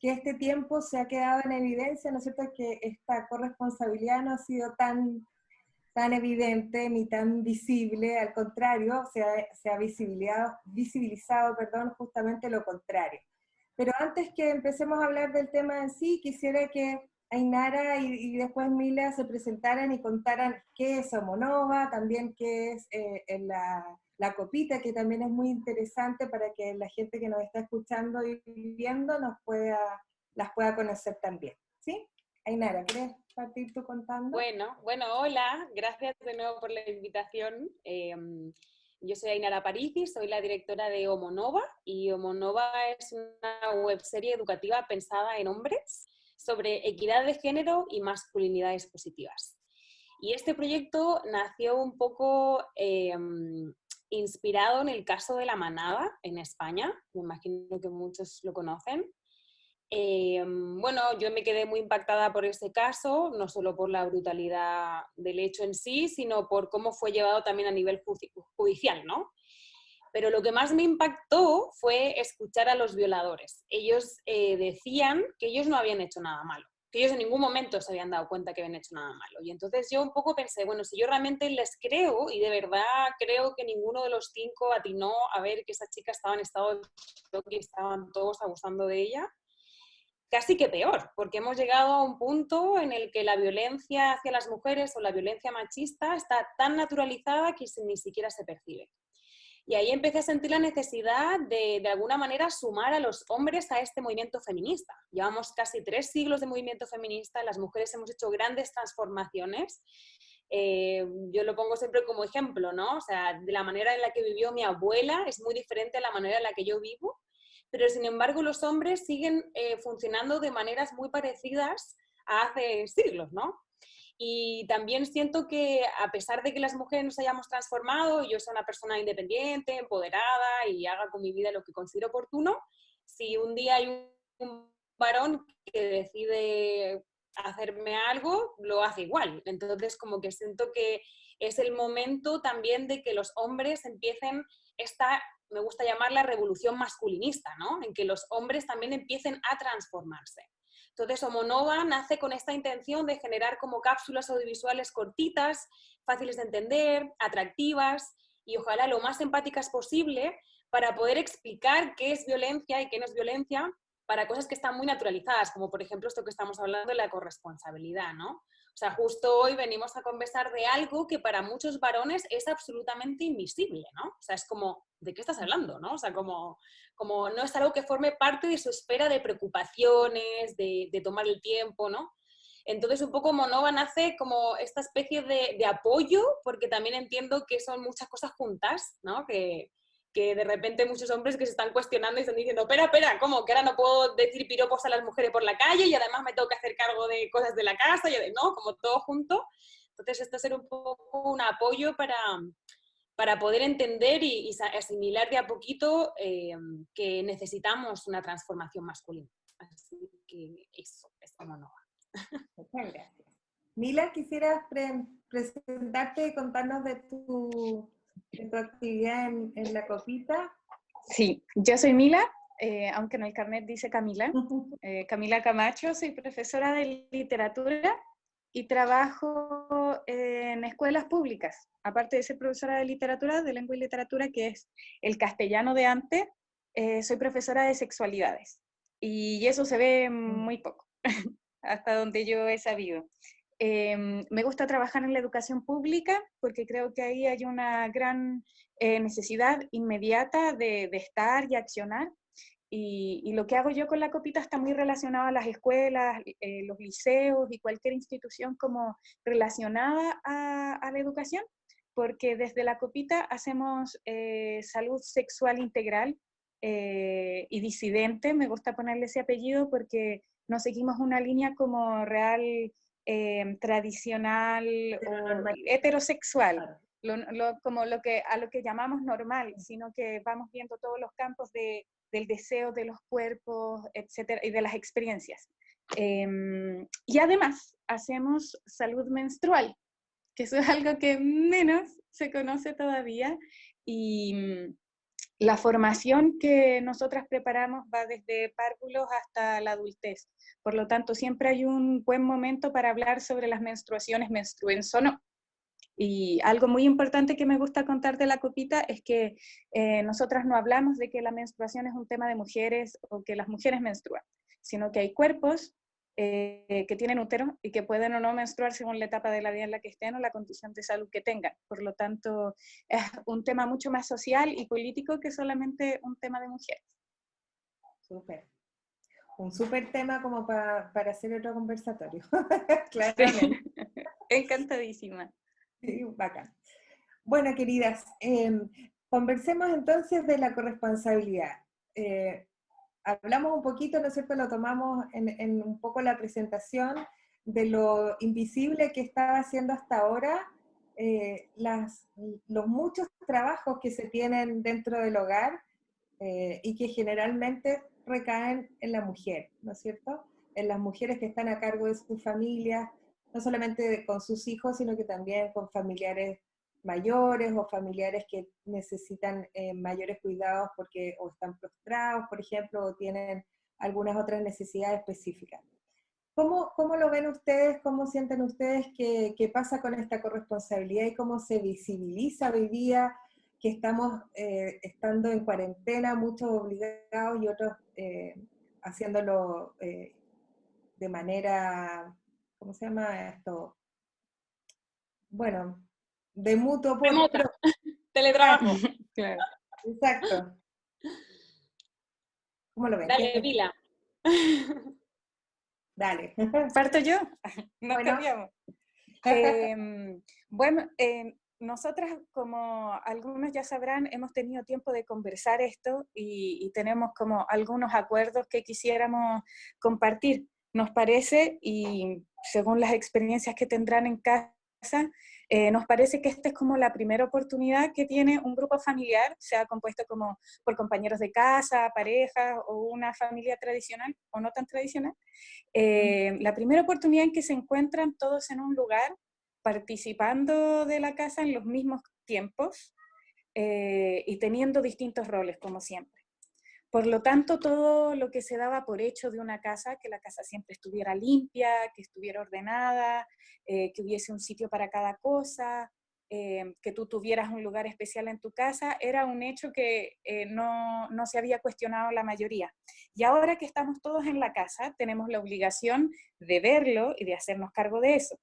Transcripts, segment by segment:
que este tiempo se ha quedado en evidencia, ¿no es cierto?, que esta corresponsabilidad no ha sido tan evidente ni tan visible, al contrario, se ha visibilizado, justamente lo contrario. Pero antes que empecemos a hablar del tema en sí, quisiera que Ainara y después Mila se presentaran y contaran qué es Homonova, también qué es la copita, que también es muy interesante para que la gente que nos está escuchando y viendo las pueda conocer también. ¿Sí? Ainara, ¿quieres partir tú contando? Bueno, hola, gracias de nuevo por la invitación. Yo soy Ainara Parisi, soy la directora de Homonova, y Homonova es una webserie educativa pensada en hombres sobre equidad de género y masculinidades positivas. Y este proyecto nació un poco inspirado en el caso de La Manada en España, me imagino que muchos lo conocen. Bueno, yo me quedé muy impactada por ese caso, no solo por la brutalidad del hecho en sí, sino por cómo fue llevado también a nivel judicial, ¿no? Pero lo que más me impactó fue escuchar a los violadores. Ellos decían que ellos no habían hecho nada malo, que ellos en ningún momento se habían dado cuenta que habían hecho nada malo. Y entonces yo un poco pensé, bueno, si yo realmente les creo, y de verdad creo que ninguno de los 5 atinó a ver que esa chica estaba en estado de shock y estaban todos abusando de ella, casi que peor, porque hemos llegado a un punto en el que la violencia hacia las mujeres o la violencia machista está tan naturalizada que ni siquiera se percibe. Y ahí empecé a sentir la necesidad de alguna manera sumar a los hombres a este movimiento feminista. Llevamos casi 3 siglos de movimiento feminista, las mujeres hemos hecho grandes transformaciones. Yo lo pongo siempre como ejemplo, ¿no? O sea, de la manera en la que vivió mi abuela es muy diferente a la manera en la que yo vivo, pero sin embargo los hombres siguen funcionando de maneras muy parecidas a hace siglos, ¿no? Y también siento que a pesar de que las mujeres nos hayamos transformado, yo soy una persona independiente, empoderada y haga con mi vida lo que considero oportuno, si un día hay un varón que decide hacerme algo, lo hace igual. Entonces como que siento que es el momento también de que los hombres empiecen esta, me gusta llamarla revolución masculinista, ¿no? En que los hombres también empiecen a transformarse. Entonces, Homonova nace con esta intención de generar como cápsulas audiovisuales cortitas, fáciles de entender, atractivas y ojalá lo más empáticas posible para poder explicar qué es violencia y qué no es violencia para cosas que están muy naturalizadas, como por ejemplo esto que estamos hablando de la corresponsabilidad, ¿no? O sea, justo hoy venimos a conversar de algo que para muchos varones es absolutamente invisible, ¿no? O sea, es como, ¿de qué estás hablando, no? O sea, como no es algo que forme parte de su esfera de preocupaciones, de tomar el tiempo, ¿no? Entonces, un poco Homonova nace como esta especie de apoyo, porque también entiendo que son muchas cosas juntas, ¿no? Que de repente muchos hombres que se están cuestionando y están diciendo, espera, ¿cómo? Que ahora no puedo decir piropos a las mujeres por la calle y además me tengo que hacer cargo de cosas de la casa, y no, como todo junto. Entonces, esto es un poco un apoyo para poder entender y asimilar de a poquito que necesitamos una transformación masculina. Así que eso es Homonova. Muchas gracias. Mila, quisieras presentarte y contarnos de tu actividad en la copita. Sí, yo soy Mila, aunque en el carnet dice Camila. Camila Camacho, soy profesora de literatura y trabajo en escuelas públicas. Aparte de ser profesora de literatura, de lengua y literatura, que es el castellano de antes, soy profesora de sexualidades. Y eso se ve muy poco, hasta donde yo he sabido. Me gusta trabajar en la educación pública porque creo que ahí hay una gran necesidad inmediata de estar y accionar. Y lo que hago yo con la copita está muy relacionado a las escuelas, los liceos y cualquier institución como relacionada a la educación, porque desde la copita hacemos salud sexual integral y disidente. Me gusta ponerle ese apellido porque no seguimos una línea como real, tradicional o heterosexual, como a lo que llamamos normal, sino que vamos viendo todos los campos del deseo, de los cuerpos, etcétera, y de las experiencias. Y además hacemos salud menstrual, que eso es algo que menos se conoce todavía, y La formación que nosotras preparamos va desde párvulos hasta la adultez. Por lo tanto, siempre hay un buen momento para hablar sobre las menstruaciones, menstruenzo o no. Y algo muy importante que me gusta contar de la copita es que nosotras no hablamos de que la menstruación es un tema de mujeres o que las mujeres menstruan, sino que hay cuerpos que tienen útero y que pueden o no menstruar según la etapa de la vida en la que estén o la condición de salud que tengan. Por lo tanto, es un tema mucho más social y político que solamente un tema de mujeres. Súper. Un súper tema como para hacer otro conversatorio, Sí. claramente. Encantadísima. Sí, bacán. Bueno, queridas, conversemos entonces de la corresponsabilidad. Hablamos un poquito, ¿no es cierto?, lo tomamos en un poco la presentación de lo invisible que estaba haciendo hasta ahora los muchos trabajos que se tienen dentro del hogar y que generalmente recaen en la mujer, ¿no es cierto? En las mujeres que están a cargo de sus familias, no solamente con sus hijos, sino que también con familiares mayores o familiares que necesitan mayores cuidados porque o están prostrados, por ejemplo, o tienen algunas otras necesidades específicas. ¿Cómo lo ven ustedes? ¿Cómo sienten ustedes que pasa con esta corresponsabilidad y cómo se visibiliza hoy día que estamos estando en cuarentena, muchos obligados y otros haciéndolo de manera, ¿cómo se llama esto? Bueno, de mutuo por... Remota, teletrabajo. Claro. Exacto. ¿Cómo lo ven? Dale, Vila. Dale. ¿Parto yo? Nos Bueno. cambiamos. Bueno, nosotras, como algunos ya sabrán, hemos tenido tiempo de conversar esto y tenemos como algunos acuerdos que quisiéramos compartir. Nos parece, y según las experiencias que tendrán en casa, nos parece que esta es como la primera oportunidad que tiene un grupo familiar, sea compuesto como por compañeros de casa, parejas o una familia tradicional o no tan tradicional, la primera oportunidad en que se encuentran todos en un lugar, participando de la casa en los mismos tiempos y teniendo distintos roles, como siempre. Por lo tanto, todo lo que se daba por hecho de una casa, que la casa siempre estuviera limpia, que estuviera ordenada, que hubiese un sitio para cada cosa, que tú tuvieras un lugar especial en tu casa, era un hecho que no se había cuestionado la mayoría. Y ahora que estamos todos en la casa, tenemos la obligación de verlo y de hacernos cargo de eso.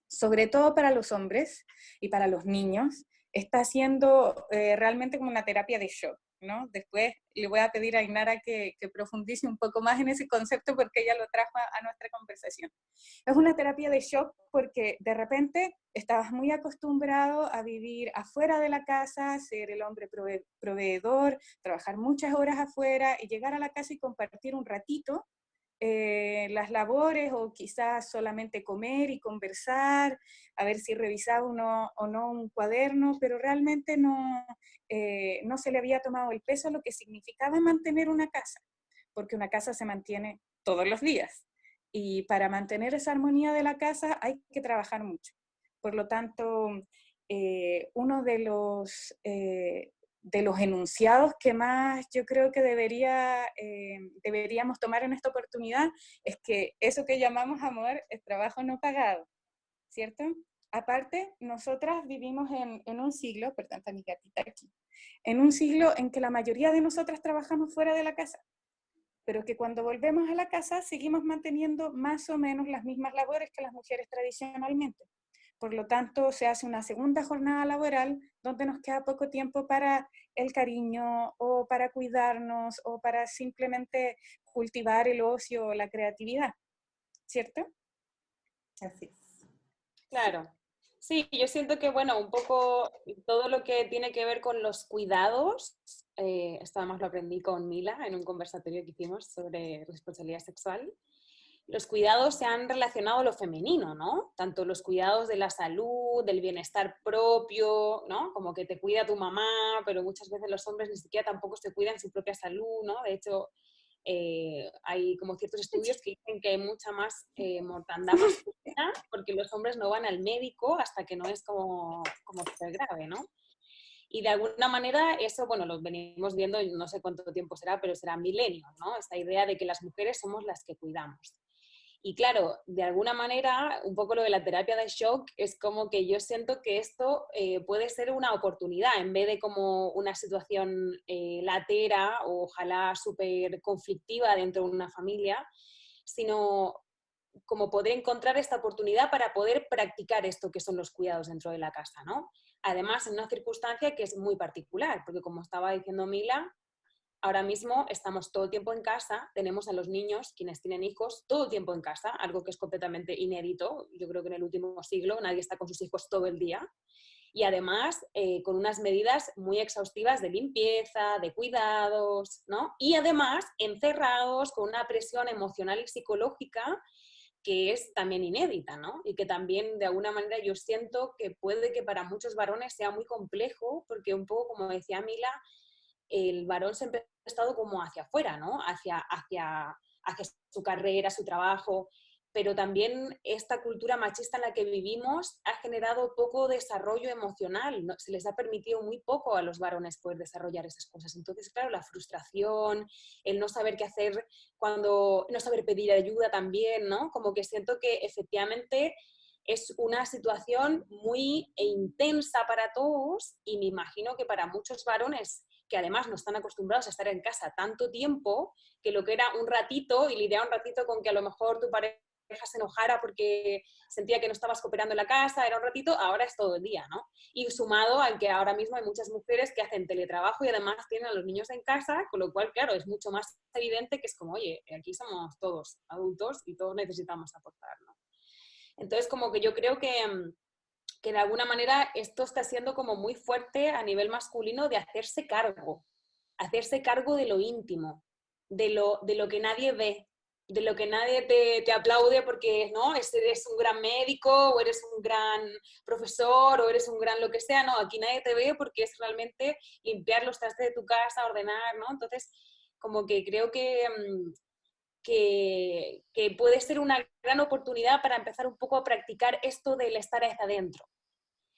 Sobre todo para los hombres y para los niños, está siendo realmente como una terapia de shock, ¿no? Después le voy a pedir a Inara que profundice un poco más en ese concepto porque ella lo trajo a nuestra conversación. Es una terapia de shock porque de repente estabas muy acostumbrado a vivir afuera de la casa, ser el hombre proveedor, trabajar muchas horas afuera y llegar a la casa y compartir un ratito las labores o quizás solamente comer y conversar, a ver si revisaba uno o no un cuaderno, pero realmente no se le había tomado el peso a lo que significaba mantener una casa, porque una casa se mantiene todos los días y para mantener esa armonía de la casa hay que trabajar mucho. Por lo tanto, uno de los enunciados que más yo creo que deberíamos tomar en esta oportunidad es que eso que llamamos amor es trabajo no pagado, ¿cierto? Aparte, nosotras vivimos en un siglo, perdón, está mi gatita aquí, en un siglo en que la mayoría de nosotras trabajamos fuera de la casa, pero que cuando volvemos a la casa seguimos manteniendo más o menos las mismas labores que las mujeres tradicionalmente. Por lo tanto, se hace una segunda jornada laboral donde nos queda poco tiempo para el cariño o para cuidarnos o para simplemente cultivar el ocio o la creatividad, ¿cierto? Así es. Claro. Sí, yo siento que, bueno, un poco todo lo que tiene que ver con los cuidados, esto además lo aprendí con Mila en un conversatorio que hicimos sobre responsabilidad sexual. Los cuidados se han relacionado a lo femenino, ¿no? Tanto los cuidados de la salud, del bienestar propio, ¿no? Como que te cuida tu mamá, pero muchas veces los hombres ni siquiera tampoco se cuidan su propia salud, ¿no? De hecho, hay como ciertos estudios que dicen que hay mucha más mortandad masculina porque los hombres no van al médico hasta que no es como súper grave, ¿no? Y de alguna manera eso, bueno, lo venimos viendo, no sé cuánto tiempo será, pero será milenios, ¿no? Esta idea de que las mujeres somos las que cuidamos. Y claro, de alguna manera, un poco lo de la terapia de shock es como que yo siento que esto puede ser una oportunidad, en vez de como una situación latera o ojalá súper conflictiva dentro de una familia, sino como poder encontrar esta oportunidad para poder practicar esto que son los cuidados dentro de la casa, ¿no? Además, en una circunstancia que es muy particular, porque como estaba diciendo Mila, ahora mismo estamos todo el tiempo en casa, tenemos a los niños, quienes tienen hijos, todo el tiempo en casa, algo que es completamente inédito. Yo creo que en el último siglo nadie está con sus hijos todo el día. Y además con unas medidas muy exhaustivas de limpieza, de cuidados, ¿no? Y además encerrados con una presión emocional y psicológica que es también inédita, ¿no? Y que también de alguna manera yo siento que puede que para muchos varones sea muy complejo, porque un poco como decía Mila, el varón siempre ha estado como hacia afuera, ¿no? Hacia su carrera, su trabajo, pero también esta cultura machista en la que vivimos ha generado poco desarrollo emocional, ¿no? Se les ha permitido muy poco a los varones poder desarrollar esas cosas. Entonces, claro, la frustración, el no saber qué hacer no saber pedir ayuda también, ¿no? Como que siento que efectivamente es una situación muy intensa para todos y me imagino que para muchos varones que además no están acostumbrados a estar en casa tanto tiempo, que lo que era un ratito y lidiar un ratito con que a lo mejor tu pareja se enojara porque sentía que no estabas cooperando en la casa, era un ratito, ahora es todo el día, ¿no? Y sumado al que ahora mismo hay muchas mujeres que hacen teletrabajo y además tienen a los niños en casa, con lo cual, claro, es mucho más evidente que es como, oye, aquí somos todos adultos y todos necesitamos aportar, ¿no? Entonces, como que yo creo que de alguna manera esto está siendo como muy fuerte a nivel masculino de hacerse cargo de lo íntimo, de lo que nadie ve, de lo que nadie te aplaude porque no, eres un gran médico o eres un gran profesor o eres un gran lo que sea, no, aquí nadie te ve porque es realmente limpiar los trastes de tu casa, ordenar, ¿no? Entonces, como que creo que puede ser una gran oportunidad para empezar un poco a practicar esto del estar hacia adentro.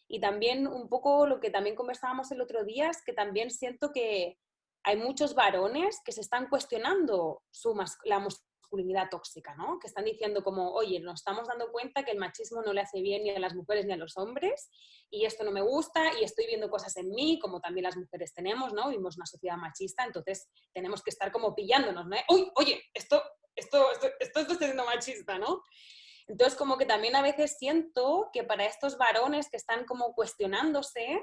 Y también un poco lo que también conversábamos el otro día es que también siento que hay muchos varones que se están cuestionando la masculinidad tóxica, ¿no? Que están diciendo como, oye, nos estamos dando cuenta que el machismo no le hace bien ni a las mujeres ni a los hombres y esto no me gusta y estoy viendo cosas en mí, como también las mujeres tenemos, ¿no? Vivimos una sociedad machista, entonces tenemos que estar como pillándonos, ¿no? Uy, oye, esto está siendo machista, ¿no? Entonces, como que también a veces siento que para estos varones que están como cuestionándose,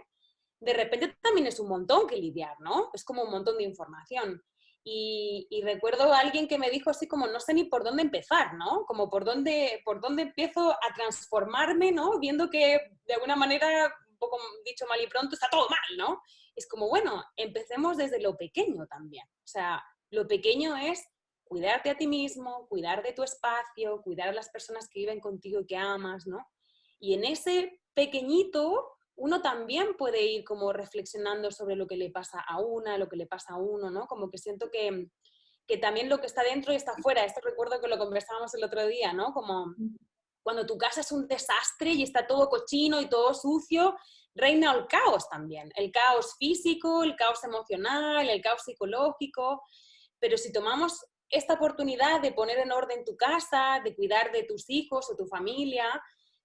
de repente también es un montón que lidiar, ¿no? Es como un montón de información. Y recuerdo a alguien que me dijo así como, no sé ni por dónde empezar, ¿no? Como por dónde empiezo a transformarme, ¿no? Viendo que de alguna manera, un poco dicho mal y pronto, está todo mal, ¿no? Es como, bueno, empecemos desde lo pequeño también. O sea, lo pequeño es cuidarte a ti mismo, cuidar de tu espacio, cuidar a las personas que viven contigo y que amas, ¿no? Y en ese pequeñito uno también puede ir como reflexionando sobre lo que le pasa a una, lo que le pasa a uno, ¿no? Como que siento que también lo que está dentro y está fuera. Esto recuerdo que lo conversábamos el otro día, ¿no? Como cuando tu casa es un desastre y está todo cochino y todo sucio, reina el caos también. El caos físico, el caos emocional, el caos psicológico. Pero si tomamos esta oportunidad de poner en orden tu casa, de cuidar de tus hijos o tu familia,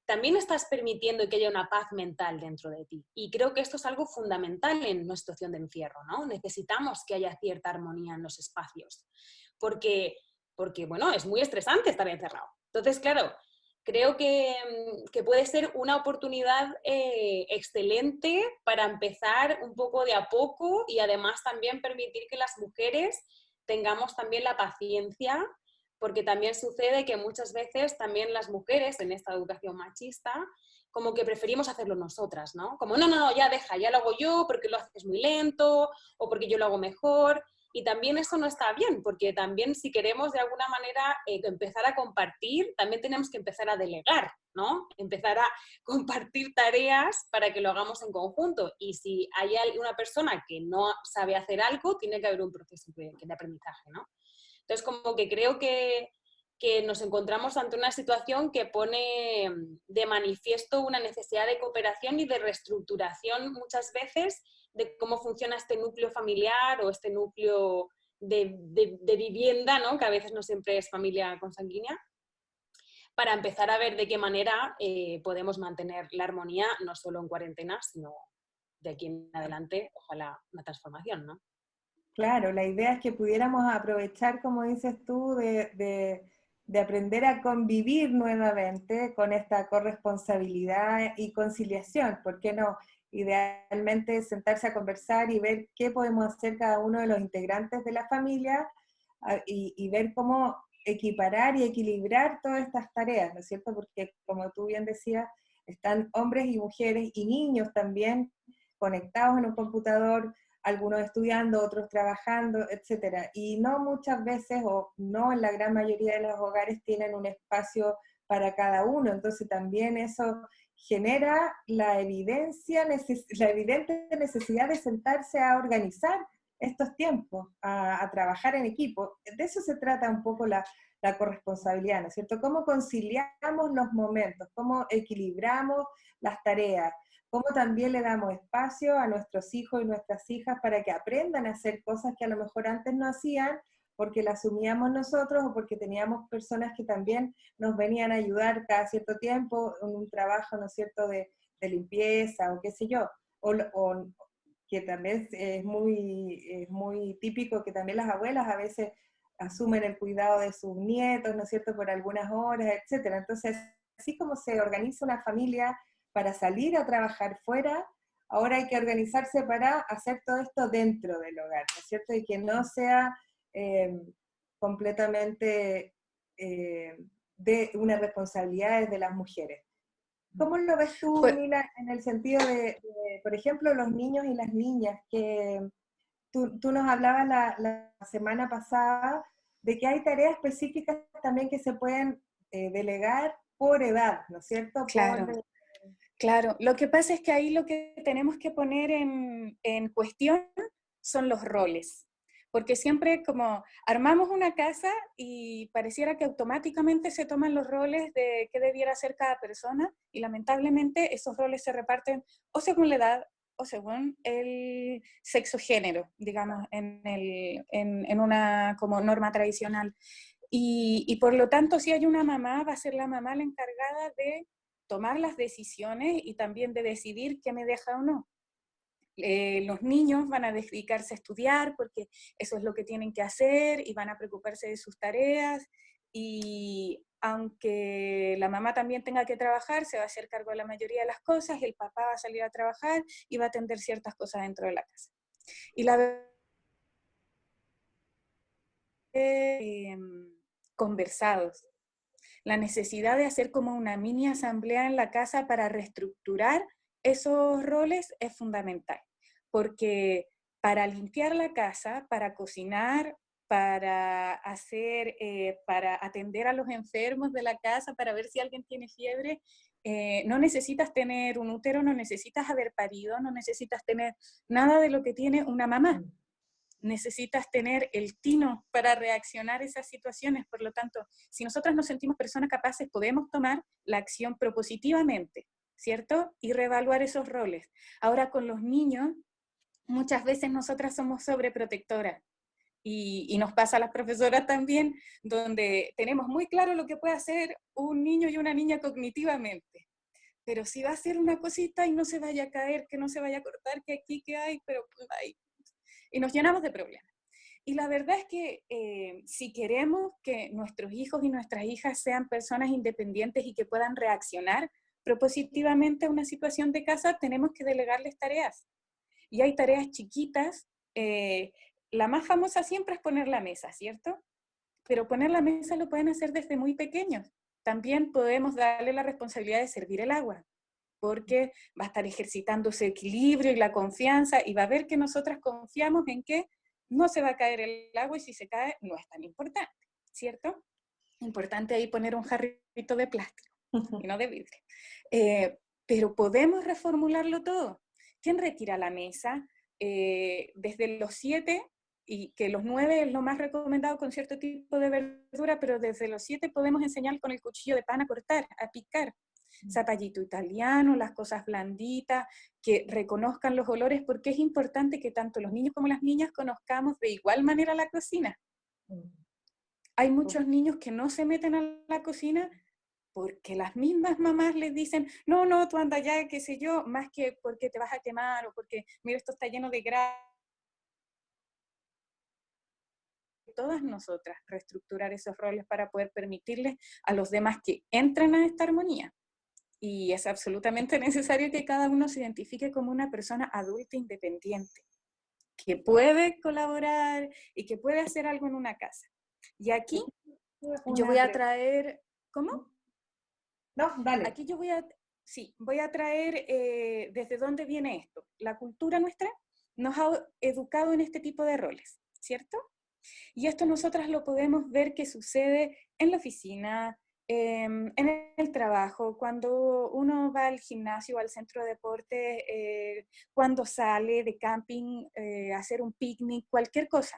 también estás permitiendo que haya una paz mental dentro de ti. Y creo que esto es algo fundamental en una situación de encierro, ¿no? Necesitamos que haya cierta armonía en los espacios, porque bueno, es muy estresante estar encerrado. Entonces, claro, creo que puede ser una oportunidad excelente para empezar un poco de a poco y además también permitir que las mujeres tengamos también la paciencia, porque también sucede que muchas veces también las mujeres en esta educación machista como que preferimos hacerlo nosotras, ¿no? Como, no, ya deja, ya lo hago yo porque lo haces muy lento o porque yo lo hago mejor. Y también eso no está bien, porque también si queremos de alguna manera empezar a compartir, también tenemos que empezar a delegar, ¿no? Empezar a compartir tareas para que lo hagamos en conjunto. Y si hay una persona que no sabe hacer algo, tiene que haber un proceso de aprendizaje, ¿no? Entonces, como que creo que nos encontramos ante una situación que pone de manifiesto una necesidad de cooperación y de reestructuración muchas veces de cómo funciona este núcleo familiar o este núcleo de vivienda, ¿no? Que a veces no siempre es familia consanguínea, para empezar a ver de qué manera podemos mantener la armonía, no solo en cuarentena, sino de aquí en adelante, ojalá una transformación, ¿no? Claro, la idea es que pudiéramos aprovechar, como dices tú, de aprender a convivir nuevamente con esta corresponsabilidad y conciliación, ¿por qué no? Idealmente sentarse a conversar y ver qué podemos hacer cada uno de los integrantes de la familia y ver cómo equiparar y equilibrar todas estas tareas, ¿no es cierto? Porque como tú bien decías, están hombres y mujeres y niños también conectados en un computador, algunos estudiando, otros trabajando, etcétera. Y no muchas veces, o no en la gran mayoría de los hogares, tienen un espacio para cada uno. Entonces también eso genera la evidente necesidad de sentarse a organizar estos tiempos, a trabajar en equipo. De eso se trata un poco la corresponsabilidad, ¿no es cierto? ¿Cómo conciliamos los momentos? ¿Cómo equilibramos las tareas? Cómo también le damos espacio a nuestros hijos y nuestras hijas para que aprendan a hacer cosas que a lo mejor antes no hacían porque las asumíamos nosotros o porque teníamos personas que también nos venían a ayudar cada cierto tiempo en un trabajo, ¿no es cierto?, de limpieza o qué sé yo, o que también es muy típico que también las abuelas a veces asumen el cuidado de sus nietos, ¿no es cierto?, por algunas horas, etcétera. Entonces, así como se organiza una familia para salir a trabajar fuera, ahora hay que organizarse para hacer todo esto dentro del hogar, ¿no es cierto? Y que no sea completamente de una responsabilidad de las mujeres. ¿Cómo lo ves tú, Pues, Mila, en el sentido por ejemplo, los niños y las niñas? Que tú nos hablabas la semana pasada de que hay tareas específicas también que se pueden delegar por edad, ¿no es cierto? claro, claro. Lo que pasa es que ahí lo que tenemos que poner en cuestión son los roles. Porque siempre como armamos una casa y pareciera que automáticamente se toman los roles de qué debiera hacer cada persona y lamentablemente esos roles se reparten o según la edad o según el sexo género, digamos, en una como norma tradicional. Y por lo tanto, si hay una mamá, va a ser la mamá la encargada de tomar las decisiones y también de decidir qué me deja o no. Los niños van a dedicarse a estudiar porque eso es lo que tienen que hacer y van a preocuparse de sus tareas y aunque la mamá también tenga que trabajar, se va a hacer cargo de la mayoría de las cosas, el papá va a salir a trabajar y va a atender ciertas cosas dentro de la casa. Y la verdad conversados. La necesidad de hacer como una mini asamblea en la casa para reestructurar esos roles es fundamental, porque para limpiar la casa, para cocinar, para para atender a los enfermos de la casa, para ver si alguien tiene fiebre, no necesitas tener un útero, no necesitas haber parido, no necesitas tener nada de lo que tiene una mamá. Necesitas tener el tino para reaccionar a esas situaciones. Por lo tanto, si nosotras nos sentimos personas capaces, podemos tomar la acción propositivamente, ¿cierto? Y reevaluar esos roles. Ahora con los niños, muchas veces nosotras somos sobreprotectoras. Y nos pasa a las profesoras también, donde tenemos muy claro lo que puede hacer un niño y una niña cognitivamente. Pero si va a hacer una cosita y no se vaya a caer, que no se vaya a cortar, que aquí, que hay, pero hay. Y nos llenamos de problemas. Y la verdad es que si queremos que nuestros hijos y nuestras hijas sean personas independientes y que puedan reaccionar propositivamente a una situación de casa, tenemos que delegarles tareas. Y hay tareas chiquitas. La más famosa siempre es poner la mesa, ¿cierto? Pero poner la mesa lo pueden hacer desde muy pequeños. También podemos darle la responsabilidad de servir el agua, porque va a estar ejercitando ese equilibrio y la confianza y va a ver que nosotras confiamos en que no se va a caer el agua y si se cae no es tan importante, ¿cierto? Importante ahí poner un jarrito de plástico y no de vidrio. Pero podemos reformularlo todo. ¿Quién retira la mesa? Desde los 7, y que los 9 es lo más recomendado con cierto tipo de verdura, pero desde los 7 podemos enseñar con el cuchillo de pan a cortar, a picar. Zapallito italiano, las cosas blanditas, que reconozcan los olores, porque es importante que tanto los niños como las niñas conozcamos de igual manera la cocina. Hay muchos niños que no se meten a la cocina porque las mismas mamás les dicen, no, no, tú anda allá, qué sé yo, más que porque te vas a quemar o porque, mira, esto está lleno de grasa. Todas nosotras reestructurar esos roles para poder permitirles a los demás que entren a esta armonía. Y es absolutamente necesario que cada uno se identifique como una persona adulta independiente, que puede colaborar y que puede hacer algo en una casa. Y aquí yo voy a traer, ¿cómo? No, dale. Aquí yo voy a traer desde dónde viene esto. La cultura nuestra nos ha educado en este tipo de roles, ¿cierto? Y esto nosotras lo podemos ver que sucede en la oficina, en el trabajo, cuando uno va al gimnasio o al centro de deporte, cuando sale de camping, a hacer un picnic, cualquier cosa.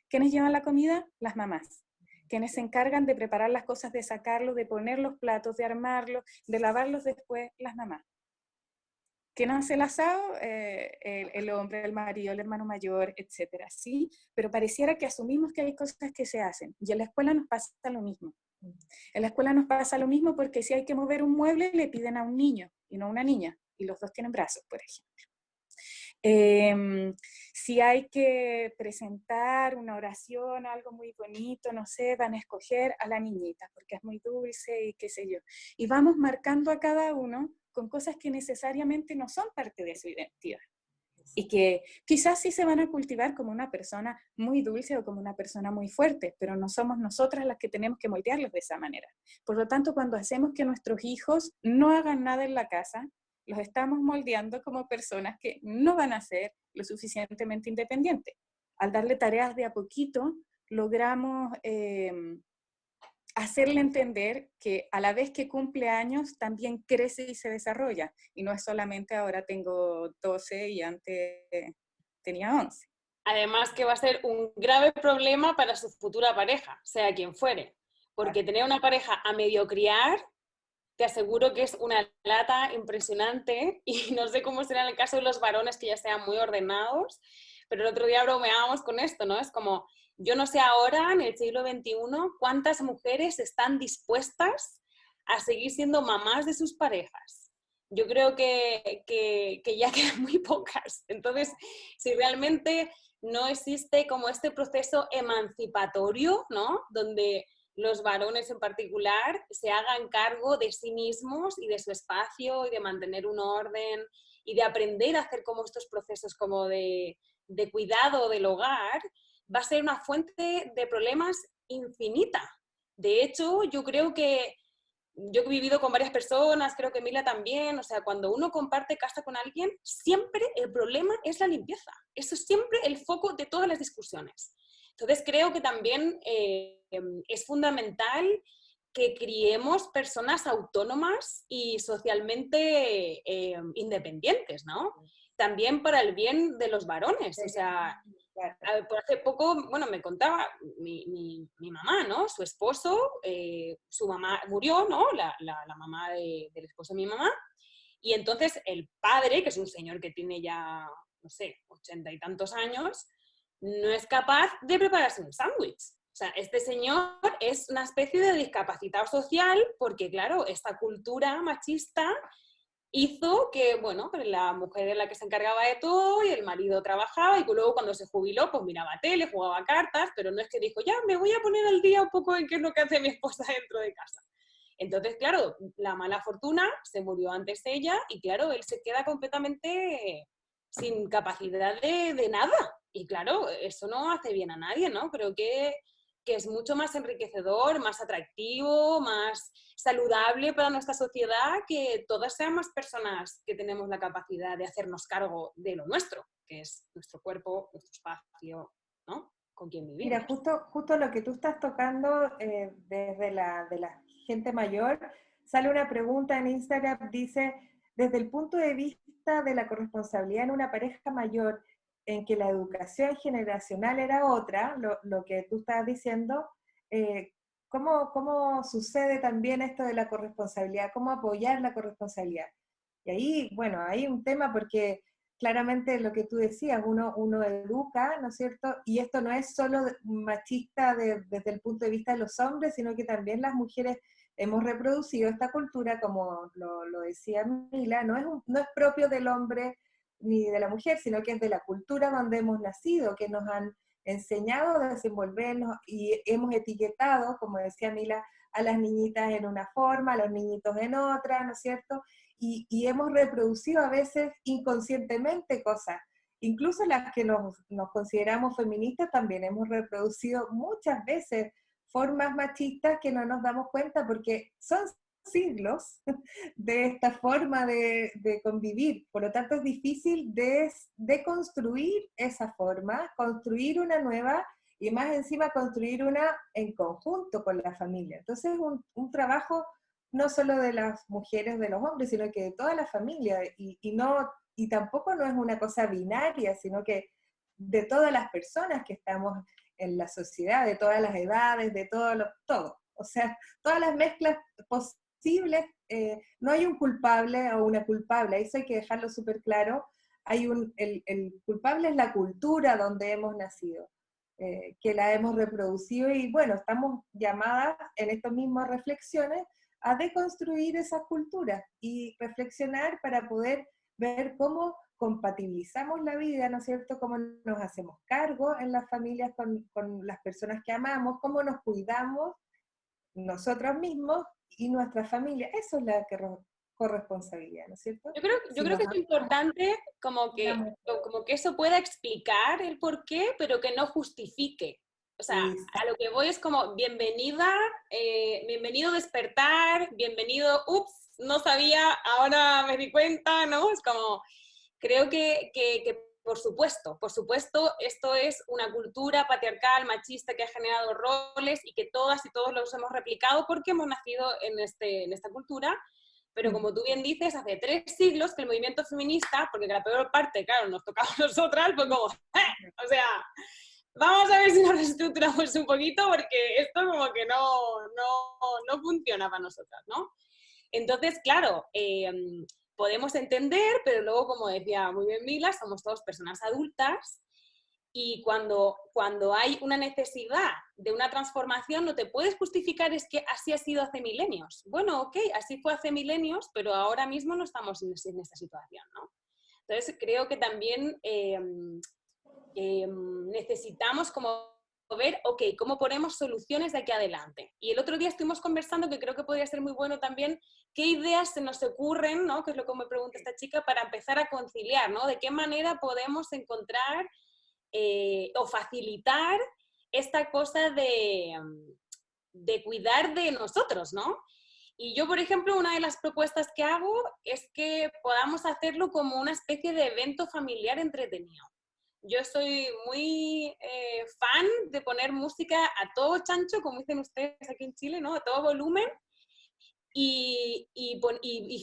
¿Quiénes llevan la comida? Las mamás. Quienes se encargan de preparar las cosas, de sacarlo, de poner los platos, de armarlos, de lavarlos después, las mamás. ¿Quién hace el asado? El hombre, el marido, el hermano mayor, etcétera, ¿sí? Pero pareciera que asumimos que hay cosas que se hacen, y en la escuela nos pasa lo mismo. En la escuela nos pasa lo mismo porque si hay que mover un mueble, le piden a un niño y no a una niña, y los dos tienen brazos, por ejemplo. Si hay que presentar una oración, algo muy bonito, no sé, van a escoger a la niñita, porque es muy dulce y qué sé yo. Y vamos marcando a cada uno con cosas que necesariamente no son parte de su identidad. Y que quizás sí se van a cultivar como una persona muy dulce o como una persona muy fuerte, pero no somos nosotras las que tenemos que moldearlos de esa manera. Por lo tanto, cuando hacemos que nuestros hijos no hagan nada en la casa, los estamos moldeando como personas que no van a ser lo suficientemente independientes. Al darle tareas de a poquito, logramos hacerle entender que a la vez que cumple años, también crece y se desarrolla. Y no es solamente ahora tengo 12 y antes tenía 11. Además que va a ser un grave problema para su futura pareja, sea quien fuere. Porque tener una pareja a medio criar, te aseguro que es una lata impresionante, y no sé cómo será en el caso de los varones que ya sean muy ordenados, pero el otro día bromeábamos con esto, ¿no? Es como, yo no sé ahora, en el siglo XXI, cuántas mujeres están dispuestas a seguir siendo mamás de sus parejas. Yo creo que ya quedan muy pocas. Entonces, si realmente no existe como este proceso emancipatorio, ¿no? Donde los varones en particular se hagan cargo de sí mismos y de su espacio y de mantener un orden y de aprender a hacer como estos procesos como de cuidado del hogar, va a ser una fuente de problemas infinita. De hecho, yo creo que yo he vivido con varias personas, creo que Mila también, o sea, cuando uno comparte casa con alguien, siempre el problema es la limpieza. Eso es siempre el foco de todas las discusiones. Entonces creo que también es fundamental que criemos personas autónomas y socialmente independientes, ¿no? También para el bien de los varones. O sea, por hace poco, bueno, me contaba mi mamá, ¿no? Su esposo, su mamá murió, ¿no? La mamá del esposo de mi mamá. Y entonces el padre, que es un señor que tiene ya, no sé, 80 y tantos años, no es capaz de prepararse un sándwich. O sea, este señor es una especie de discapacitado social porque, claro, esta cultura machista hizo que, bueno, la mujer era la que se encargaba de todo y el marido trabajaba, y luego cuando se jubiló, pues miraba tele, jugaba cartas, pero no es que dijo, ya, me voy a poner al día un poco en qué es lo que hace mi esposa dentro de casa. Entonces, claro, la mala fortuna, se murió antes ella y, claro, él se queda completamente sin capacidad de nada. Y, claro, eso no hace bien a nadie, ¿no? Creo que es mucho más enriquecedor, más atractivo, más saludable para nuestra sociedad que todas seamos personas que tenemos la capacidad de hacernos cargo de lo nuestro, que es nuestro cuerpo, nuestro espacio, ¿no? Con quien vivimos. Mira, justo lo que tú estás tocando desde de la gente mayor, sale una pregunta en Instagram, dice, desde el punto de vista de la corresponsabilidad en una pareja mayor, en que la educación generacional era otra, lo que tú estabas diciendo, cómo sucede también esto de la corresponsabilidad, cómo apoyar la corresponsabilidad. Y ahí, bueno, hay un tema porque claramente lo que tú decías, uno educa, ¿no es cierto? Y esto no es solo machista desde el punto de vista de los hombres, sino que también las mujeres hemos reproducido esta cultura, como lo decía Mila, no es propio del hombre ni de la mujer, sino que es de la cultura donde hemos nacido, que nos han enseñado a desenvolvernos y hemos etiquetado, como decía Mila, a las niñitas en una forma, a los niñitos en otra, ¿no es cierto? Y hemos reproducido a veces inconscientemente cosas. Incluso las que nos consideramos feministas también hemos reproducido muchas veces formas machistas que no nos damos cuenta porque son siglos de esta forma de convivir. Por lo tanto, es difícil de construir esa forma, construir una nueva y más encima construir una en conjunto con la familia. Entonces, es un trabajo no solo de las mujeres, de los hombres, sino que de toda la familia. Y tampoco no es una cosa binaria, sino que de todas las personas que estamos en la sociedad, de todas las edades, de todo. O sea, todas las mezclas posibles, no hay un culpable o una culpable, eso hay que dejarlo súper claro. El culpable es la cultura donde hemos nacido, que la hemos reproducido y bueno, estamos llamadas en estas mismas reflexiones a deconstruir esas culturas y reflexionar para poder ver cómo compatibilizamos la vida, ¿no es cierto? Cómo nos hacemos cargo en las familias con las personas que amamos, cómo nos cuidamos nosotros mismos y nuestra familia. Eso es la corresponsabilidad, ¿no es cierto? Yo creo que es importante como que eso pueda explicar el porqué, pero que no justifique. O sea, a lo que voy es como, bienvenida, bienvenido despertar, bienvenido, ups, no sabía, ahora me di cuenta, ¿no? Es como, creo que por supuesto, esto es una cultura patriarcal, machista, que ha generado roles y que todas y todos los hemos replicado porque hemos nacido en esta cultura. Pero como tú bien dices, hace 3 siglos que el movimiento feminista, porque la peor parte, claro, nos tocaba a nosotras, pues como, o sea, vamos a ver si nos reestructuramos un poquito porque esto como que no funciona para nosotras, ¿no? Entonces, claro, podemos entender, pero luego, como decía muy bien Mila, somos todas personas adultas y cuando hay una necesidad de una transformación, no te puedes justificar es que así ha sido hace milenios. Bueno, ok, así fue hace milenios, pero ahora mismo no estamos en esta situación, ¿no? Entonces, creo que también necesitamos como ver, ok, ¿cómo ponemos soluciones de aquí adelante? Y el otro día estuvimos conversando, que creo que podría ser muy bueno también, qué ideas se nos ocurren, ¿no? Que es lo que me pregunta esta chica, para empezar a conciliar, ¿no? De qué manera podemos encontrar o facilitar esta cosa de cuidar de nosotros, ¿no? Y yo, por ejemplo, una de las propuestas que hago es que podamos hacerlo como una especie de evento familiar entretenido. Yo soy muy fan de poner música a todo chancho, como dicen ustedes aquí en Chile, ¿no? A todo volumen, y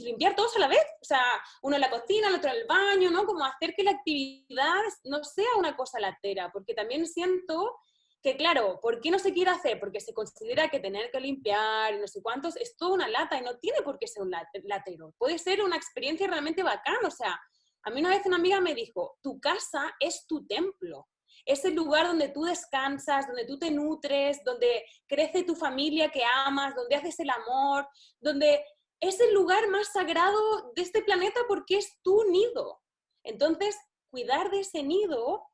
limpiar todos a la vez. O sea, uno en la cocina, el otro en el baño, ¿no? Como hacer que la actividad no sea una cosa latera, porque también siento que, claro, ¿por qué no se quiere hacer? Porque se considera que tener que limpiar y no sé cuántos es toda una lata y no tiene por qué ser un latero. Puede ser una experiencia realmente bacana. O sea, a mí una vez una amiga me dijo, tu casa es tu templo. Es el lugar donde tú descansas, donde tú te nutres, donde crece tu familia que amas, donde haces el amor, donde es el lugar más sagrado de este planeta porque es tu nido. Entonces, cuidar de ese nido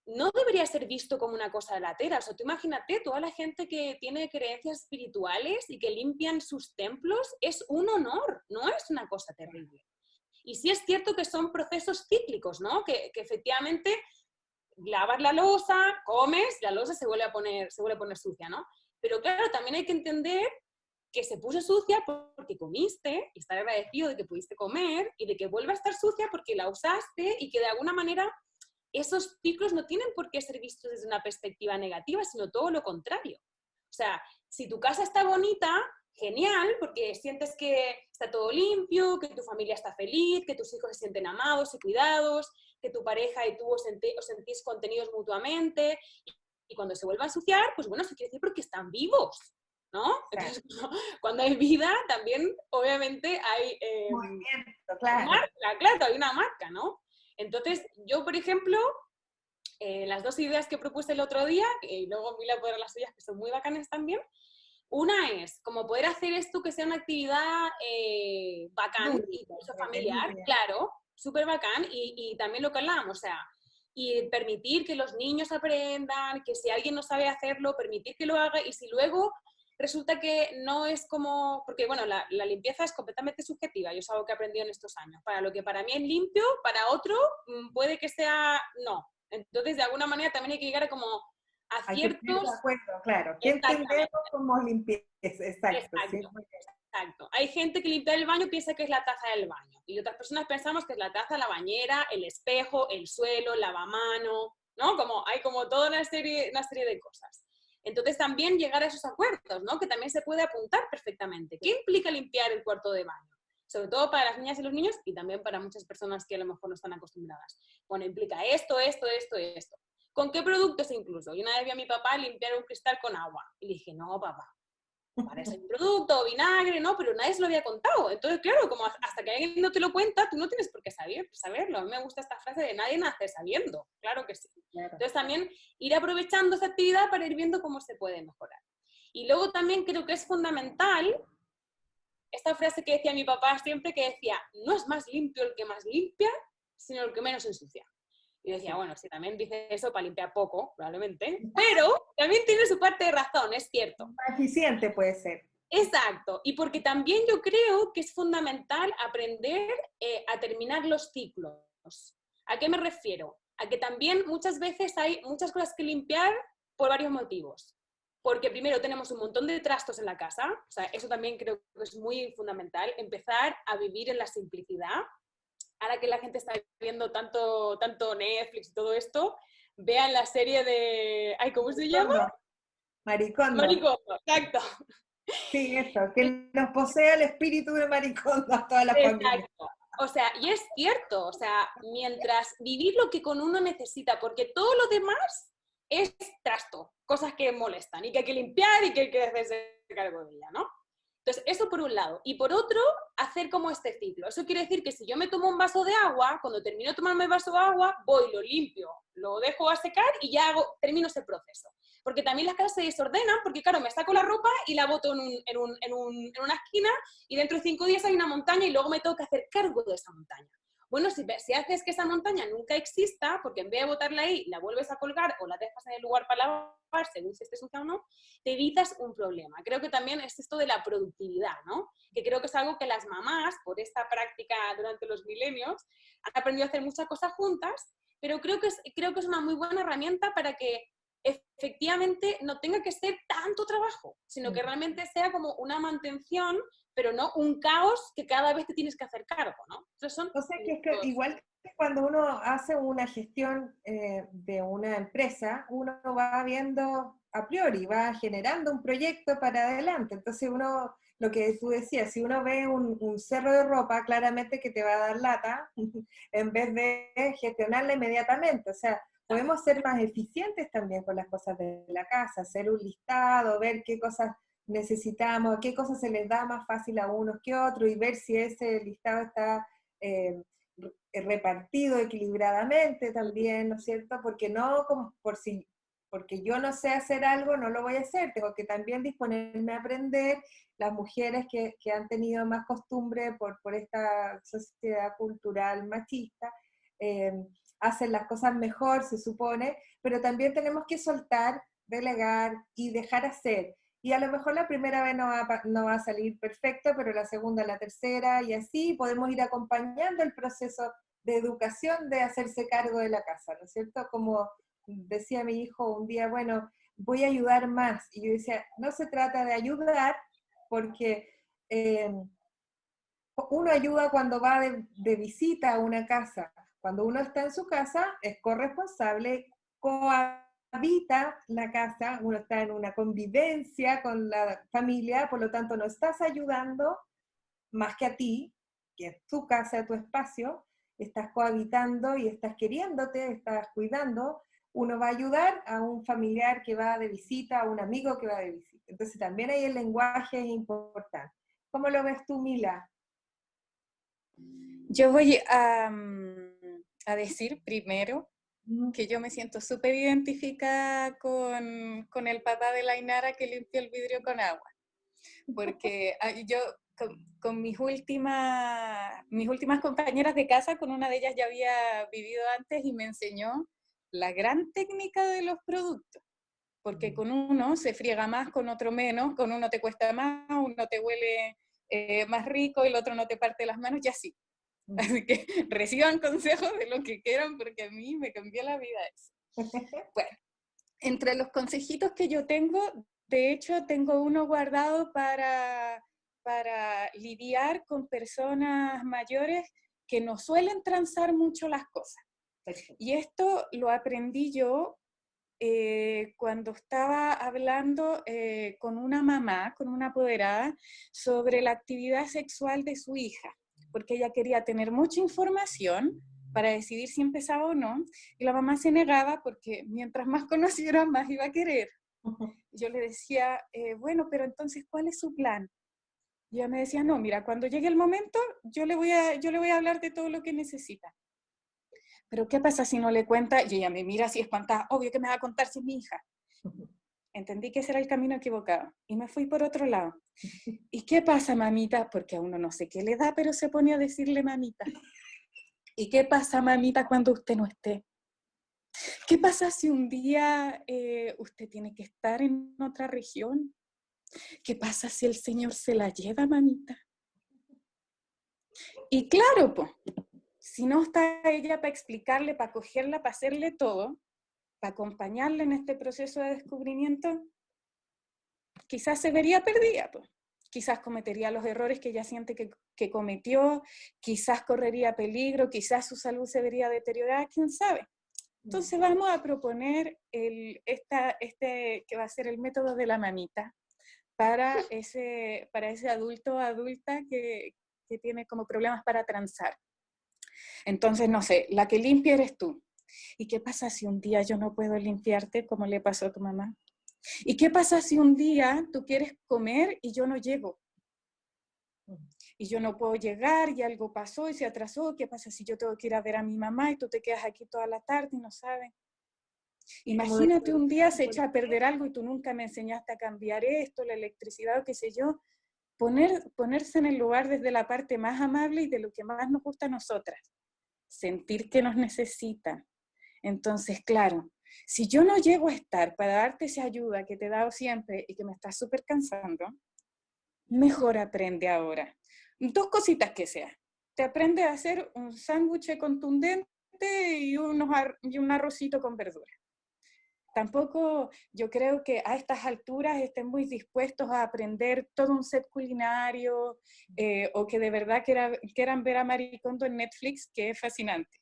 no debería ser visto como una cosa latera. O sea, tú imagínate, toda la gente que tiene creencias espirituales y que limpian sus templos, es un honor, no es una cosa terrible. Y sí es cierto que son procesos cíclicos, ¿no? Que efectivamente lavas la losa, comes, la losa se vuelve a poner sucia, ¿no? Pero claro, también hay que entender que se puso sucia porque comiste y estar agradecido de que pudiste comer y de que vuelva a estar sucia porque la usaste y que de alguna manera esos ciclos no tienen por qué ser vistos desde una perspectiva negativa, sino todo lo contrario. O sea, si tu casa está bonita, genial, porque sientes que está todo limpio, que tu familia está feliz, que tus hijos se sienten amados y cuidados, que tu pareja y tú os sentís contenidos mutuamente, y cuando se vuelva a ensuciar, pues bueno, eso quiere decir porque están vivos. ¿no? Claro. Entonces, cuando hay vida, también, obviamente, hay Movimiento, claro. marca, claro, hay una marca, ¿no? Entonces, yo, por ejemplo, las dos ideas que propuse el otro día, y luego Mila puede dar las suyas, que son muy bacanas también. Una es como poder hacer esto que sea una actividad bacán, Lúdico, incluso familiar, entretenida. claro, súper bacán, y también lo que hablábamos, o sea, y permitir que los niños aprendan, que si alguien no sabe hacerlo, permitir que lo haga, y si luego resulta que no es como, porque bueno, la limpieza es completamente subjetiva, yo es algo que he aprendido en estos años, para lo que para mí es limpio, para otro puede que sea no. Entonces, de alguna manera también hay que llegar a como a Hay que tener de ciertos... acuerdo, claro. ¿Qué entendemos Exactamente, como limpieza? Exacto, sí. exacto, exacto. Hay gente que limpiar el baño piensa que es la taza del baño y otras personas pensamos que es la taza, la bañera, el espejo, el suelo, el lavamano, ¿no? Como, hay como toda una serie de cosas. Entonces también llegar a esos acuerdos, ¿no? Que también se puede apuntar perfectamente. ¿Qué implica limpiar el cuarto de baño? Sobre todo para las niñas y los niños y también para muchas personas que a lo mejor no están acostumbradas. Bueno, implica esto, esto, esto y esto. ¿Con qué productos incluso? Yo una vez vi a mi papá limpiar un cristal con agua y le dije, no, papá, parece un producto, vinagre, ¿no? Pero nadie se lo había contado. Entonces, claro, como hasta que alguien no te lo cuenta, tú no tienes por qué saberlo. A mí me gusta esta frase de nadie nace sabiendo. Claro que sí. Claro. Entonces, también ir aprovechando esa actividad para ir viendo cómo se puede mejorar. Y luego también creo que es fundamental esta frase que decía mi papá siempre, que decía, no es más limpio el que más limpia, sino el que menos ensucia. Y decía, bueno, sí, también dice eso para limpiar poco, probablemente, pero también tiene su parte de razón, es cierto. Más eficiente puede ser. Exacto, y porque también yo creo que es fundamental aprender a terminar los ciclos. ¿A qué me refiero? A que también muchas veces hay muchas cosas que limpiar por varios motivos. Porque primero tenemos un montón de trastos en la casa, o sea, eso también creo que es muy fundamental, empezar a vivir en la simplicidad. Ahora que la gente está viendo tanto Netflix y todo esto, vean la serie de... Ay, ¿cómo se llama? Maricondo. Maricondo, exacto. Sí, eso, que nos posea el espíritu de Maricondo a toda la familia. Exacto. O sea, y es cierto, o sea, mientras vivir lo que con uno necesita, porque todo lo demás es trasto, cosas que molestan y que hay que limpiar y que hay que hacerse cargo de ella, ¿no? Entonces, eso por un lado. Y por otro, hacer como este ciclo. Eso quiere decir que si yo me tomo un vaso de agua, cuando termino de tomarme el vaso de agua, voy, lo limpio, lo dejo a secar y ya termino ese proceso. Porque también las casas se desordenan, porque claro, me saco la ropa y la boto en una esquina y dentro de 5 días hay una montaña y luego me tengo que hacer cargo de esa montaña. Bueno, si haces que esa montaña nunca exista, porque en vez de botarla ahí, la vuelves a colgar o la dejas en el lugar para lavar, según si esté sucia o no, te evitas un problema. Creo que también es esto de la productividad, ¿no? Que creo que es algo que las mamás, por esta práctica durante los milenios, han aprendido a hacer muchas cosas juntas, pero creo que es una muy buena herramienta para que efectivamente no tenga que ser tanto trabajo, sino que realmente sea como una mantención, pero no un caos que cada vez te tienes que hacer cargo, ¿no? Entonces son O sea que es que igual que cuando uno hace una gestión de una empresa, uno va viendo a priori, va generando un proyecto para adelante. Entonces uno, lo que tú decías, si uno ve un cerro de ropa, claramente que te va a dar lata en vez de gestionarla inmediatamente. O sea, podemos ser más eficientes también con las cosas de la casa, hacer un listado, ver qué cosas necesitamos, qué cosas se les da más fácil a unos que a otros y ver si ese listado está repartido equilibradamente también, ¿no es cierto? Porque no como porque yo no sé hacer algo, no lo voy a hacer, tengo que también disponerme a aprender. Las mujeres que han tenido más costumbre por esta sociedad cultural machista, hacen las cosas mejor, se supone, pero también tenemos que soltar, delegar y dejar hacer. Y a lo mejor la primera vez no va a salir perfecto, pero la segunda, la tercera, y así podemos ir acompañando el proceso de educación de hacerse cargo de la casa, ¿no es cierto? Como decía mi hijo un día, bueno, voy a ayudar más. Y yo decía, no se trata de ayudar, porque uno ayuda cuando va de visita a una casa. Cuando uno está en su casa, es corresponsable, cohabita la casa, uno está en una convivencia con la familia, por lo tanto no estás ayudando más que a ti, que es tu casa, tu espacio, estás cohabitando y estás queriéndote, estás cuidando. Uno va a ayudar a un familiar que va de visita, a un amigo que va de visita. Entonces también ahí el lenguaje es importante. ¿Cómo lo ves tú, Mila? Yo voy a decir primero que yo me siento súper identificada con el papá de la Ainara que limpió el vidrio con agua. Porque yo con mis últimas compañeras de casa, con una de ellas ya había vivido antes y me enseñó la gran técnica de los productos. Porque con uno se friega más, con otro menos, con uno te cuesta más, uno te huele más rico, el otro no te parte las manos, y así. Así que reciban consejos de lo que quieran, porque a mí me cambió la vida eso. Bueno, entre los consejitos que yo tengo, de hecho tengo uno guardado para lidiar con personas mayores que no suelen transar mucho las cosas. Y esto lo aprendí yo cuando estaba hablando con una mamá, con una apoderada, sobre la actividad sexual de su hija, porque ella quería tener mucha información para decidir si empezaba o no, y la mamá se negaba porque mientras más conociera, más iba a querer. Yo le decía, bueno, pero entonces, ¿cuál es su plan? Y ella me decía, no, mira, cuando llegue el momento, yo le voy a hablar de todo lo que necesita. Pero ¿qué pasa si no le cuenta? Y ella me mira así espantada, obvio que me va a contar si es mi hija. Entendí que ese era el camino equivocado y me fui por otro lado. ¿Y qué pasa, mamita? Porque a uno no sé qué le da, pero se pone a decirle mamita. ¿Y qué pasa, mamita, cuando usted no esté? ¿Qué pasa si un día usted tiene que estar en otra región? ¿Qué pasa si el Señor se la lleva, mamita? Y claro, pues, si no está ella para explicarle, para cogerla, para hacerle todo, para acompañarla en este proceso de descubrimiento, quizás se vería perdida, pues. Quizás cometería los errores que ella siente que cometió, quizás correría peligro, quizás su salud se vería deteriorada, quién sabe. Entonces vamos a proponer este que va a ser el método de la mamita para ese adulto o adulta que tiene como problemas para transar. Entonces, no sé, la que limpia eres tú. ¿Y qué pasa si un día yo no puedo limpiarte como le pasó a tu mamá? ¿Y qué pasa si un día tú quieres comer y yo no llego? Y yo no puedo llegar y algo pasó y se atrasó. ¿Qué pasa si yo tengo que ir a ver a mi mamá y tú te quedas aquí toda la tarde y no sabes? Imagínate un día se echa a perder algo y tú nunca me enseñaste a cambiar esto, la electricidad o qué sé yo. Ponerse en el lugar desde la parte más amable y de lo que más nos gusta a nosotras. Sentir que nos necesitan. Entonces, claro, si yo no llego a estar para darte esa ayuda que te he dado siempre y que me estás súper cansando, mejor aprende ahora. Dos cositas que sea. Te aprende a hacer un sándwich contundente y un arrocito con verdura. Tampoco yo creo que a estas alturas estén muy dispuestos a aprender todo un set culinario o que de verdad quieran ver a Marie Kondo en Netflix, que es fascinante.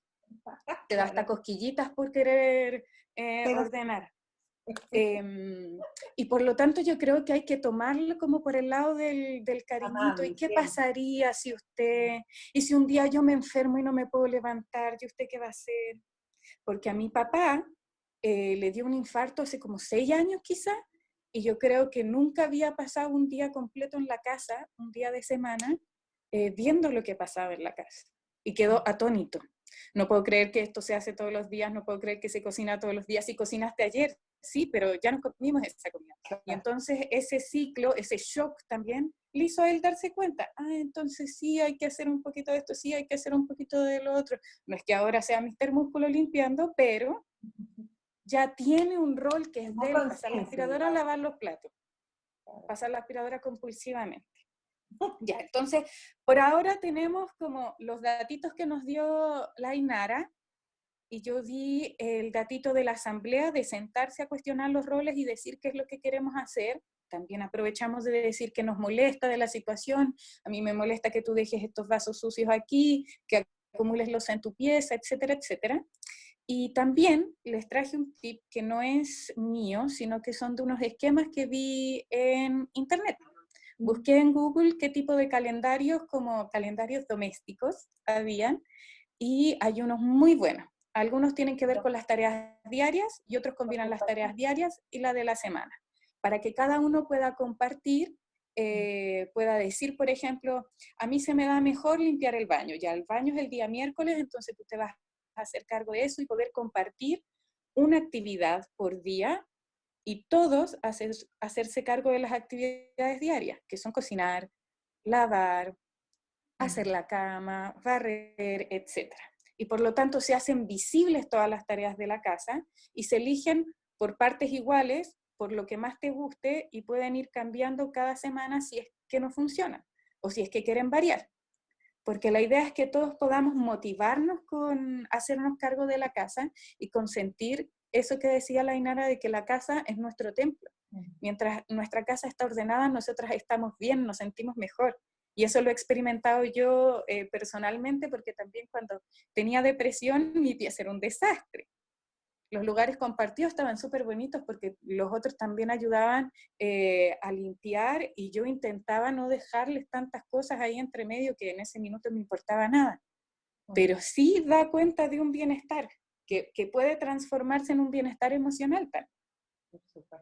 Te da hasta cosquillitas por querer ordenar. Y por lo tanto yo creo que hay que tomarlo como por el lado del cariñito. ¿Y qué pasaría si y si un día yo me enfermo y no me puedo levantar, ¿y usted qué va a hacer? Porque a mi papá le dio un infarto hace como 6 años quizá, y yo creo que nunca había pasado un día completo en la casa, un día de semana, viendo lo que pasaba en la casa. Y quedó atónito. No puedo creer que esto se hace todos los días, no puedo creer que se cocina todos los días. Si cocinaste ayer, sí, pero ya no comimos esa comida. Y entonces ese ciclo, ese shock también, le hizo a él darse cuenta, entonces sí hay que hacer un poquito de esto, sí hay que hacer un poquito de lo otro. No es que ahora sea Mr. Músculo limpiando, pero ya tiene un rol que es de él, pasar la aspiradora, lavar los platos, pasar la aspiradora compulsivamente. Ya, entonces, por ahora tenemos como los datitos que nos dio la Ainara, y yo di el datito de la asamblea de sentarse a cuestionar los roles y decir qué es lo que queremos hacer. También aprovechamos de decir que nos molesta de la situación. A mí me molesta que tú dejes estos vasos sucios aquí, que acumules losa en tu pieza, etcétera, etcétera. Y también les traje un tip que no es mío, sino que son de unos esquemas que vi en internet. Busqué en Google qué tipo de calendarios, como calendarios domésticos, habían, y hay unos muy buenos. Algunos tienen que ver con las tareas diarias y otros combinan las tareas diarias y la de la semana. para que cada uno pueda compartir, pueda decir, por ejemplo, a mí se me da mejor limpiar el baño, ya el baño es el día miércoles, entonces tú te vas a hacer cargo de eso y poder compartir una actividad por día y todos hacerse cargo de las actividades diarias, que son cocinar, lavar, hacer la cama, barrer, etc. Y por lo tanto se hacen visibles todas las tareas de la casa y se eligen por partes iguales, por lo que más te guste, y pueden ir cambiando cada semana si es que no funciona o si es que quieren variar. Porque la idea es que todos podamos motivarnos con hacernos cargo de la casa y consentir eso que decía la Ainara de que la casa es nuestro templo. Mientras nuestra casa está ordenada, nosotras estamos bien, nos sentimos mejor. Y eso lo he experimentado yo personalmente, porque también cuando tenía depresión mi pieza era un desastre. Los lugares compartidos estaban súper bonitos porque los otros también ayudaban a limpiar y yo intentaba no dejarles tantas cosas ahí entre medio que en ese minuto no me importaba nada. Pero sí da cuenta de un bienestar que puede transformarse en un bienestar emocional también. Súper.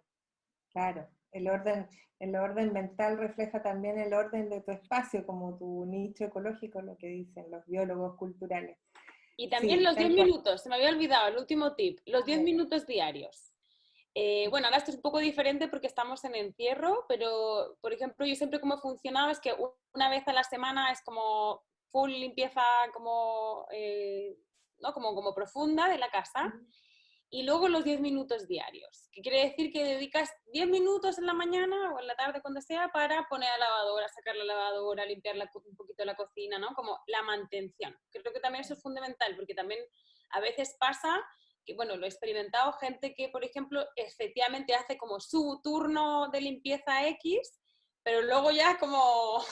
Claro, el orden mental refleja también el orden de tu espacio, como tu nicho ecológico, lo que dicen los biólogos culturales. Y también Sí, los 10 tal cual. minutos, se me había olvidado el último tip, los 10 minutos diarios. Bueno, ahora esto es un poco diferente porque estamos en encierro, pero por ejemplo yo siempre como he funcionado es que una vez a la semana es como full limpieza como, ¿no? como profunda de la casa, y luego los 10 minutos diarios, que quiere decir que dedicas 10 minutos en la mañana o en la tarde cuando sea para poner a la lavadora, sacar la lavadora, limpiar un poquito la cocina, ¿no? Como la mantención. Creo que también eso es fundamental porque también a veces pasa que, bueno, lo he experimentado, gente que, por ejemplo, efectivamente hace como su turno de limpieza X, pero luego ya como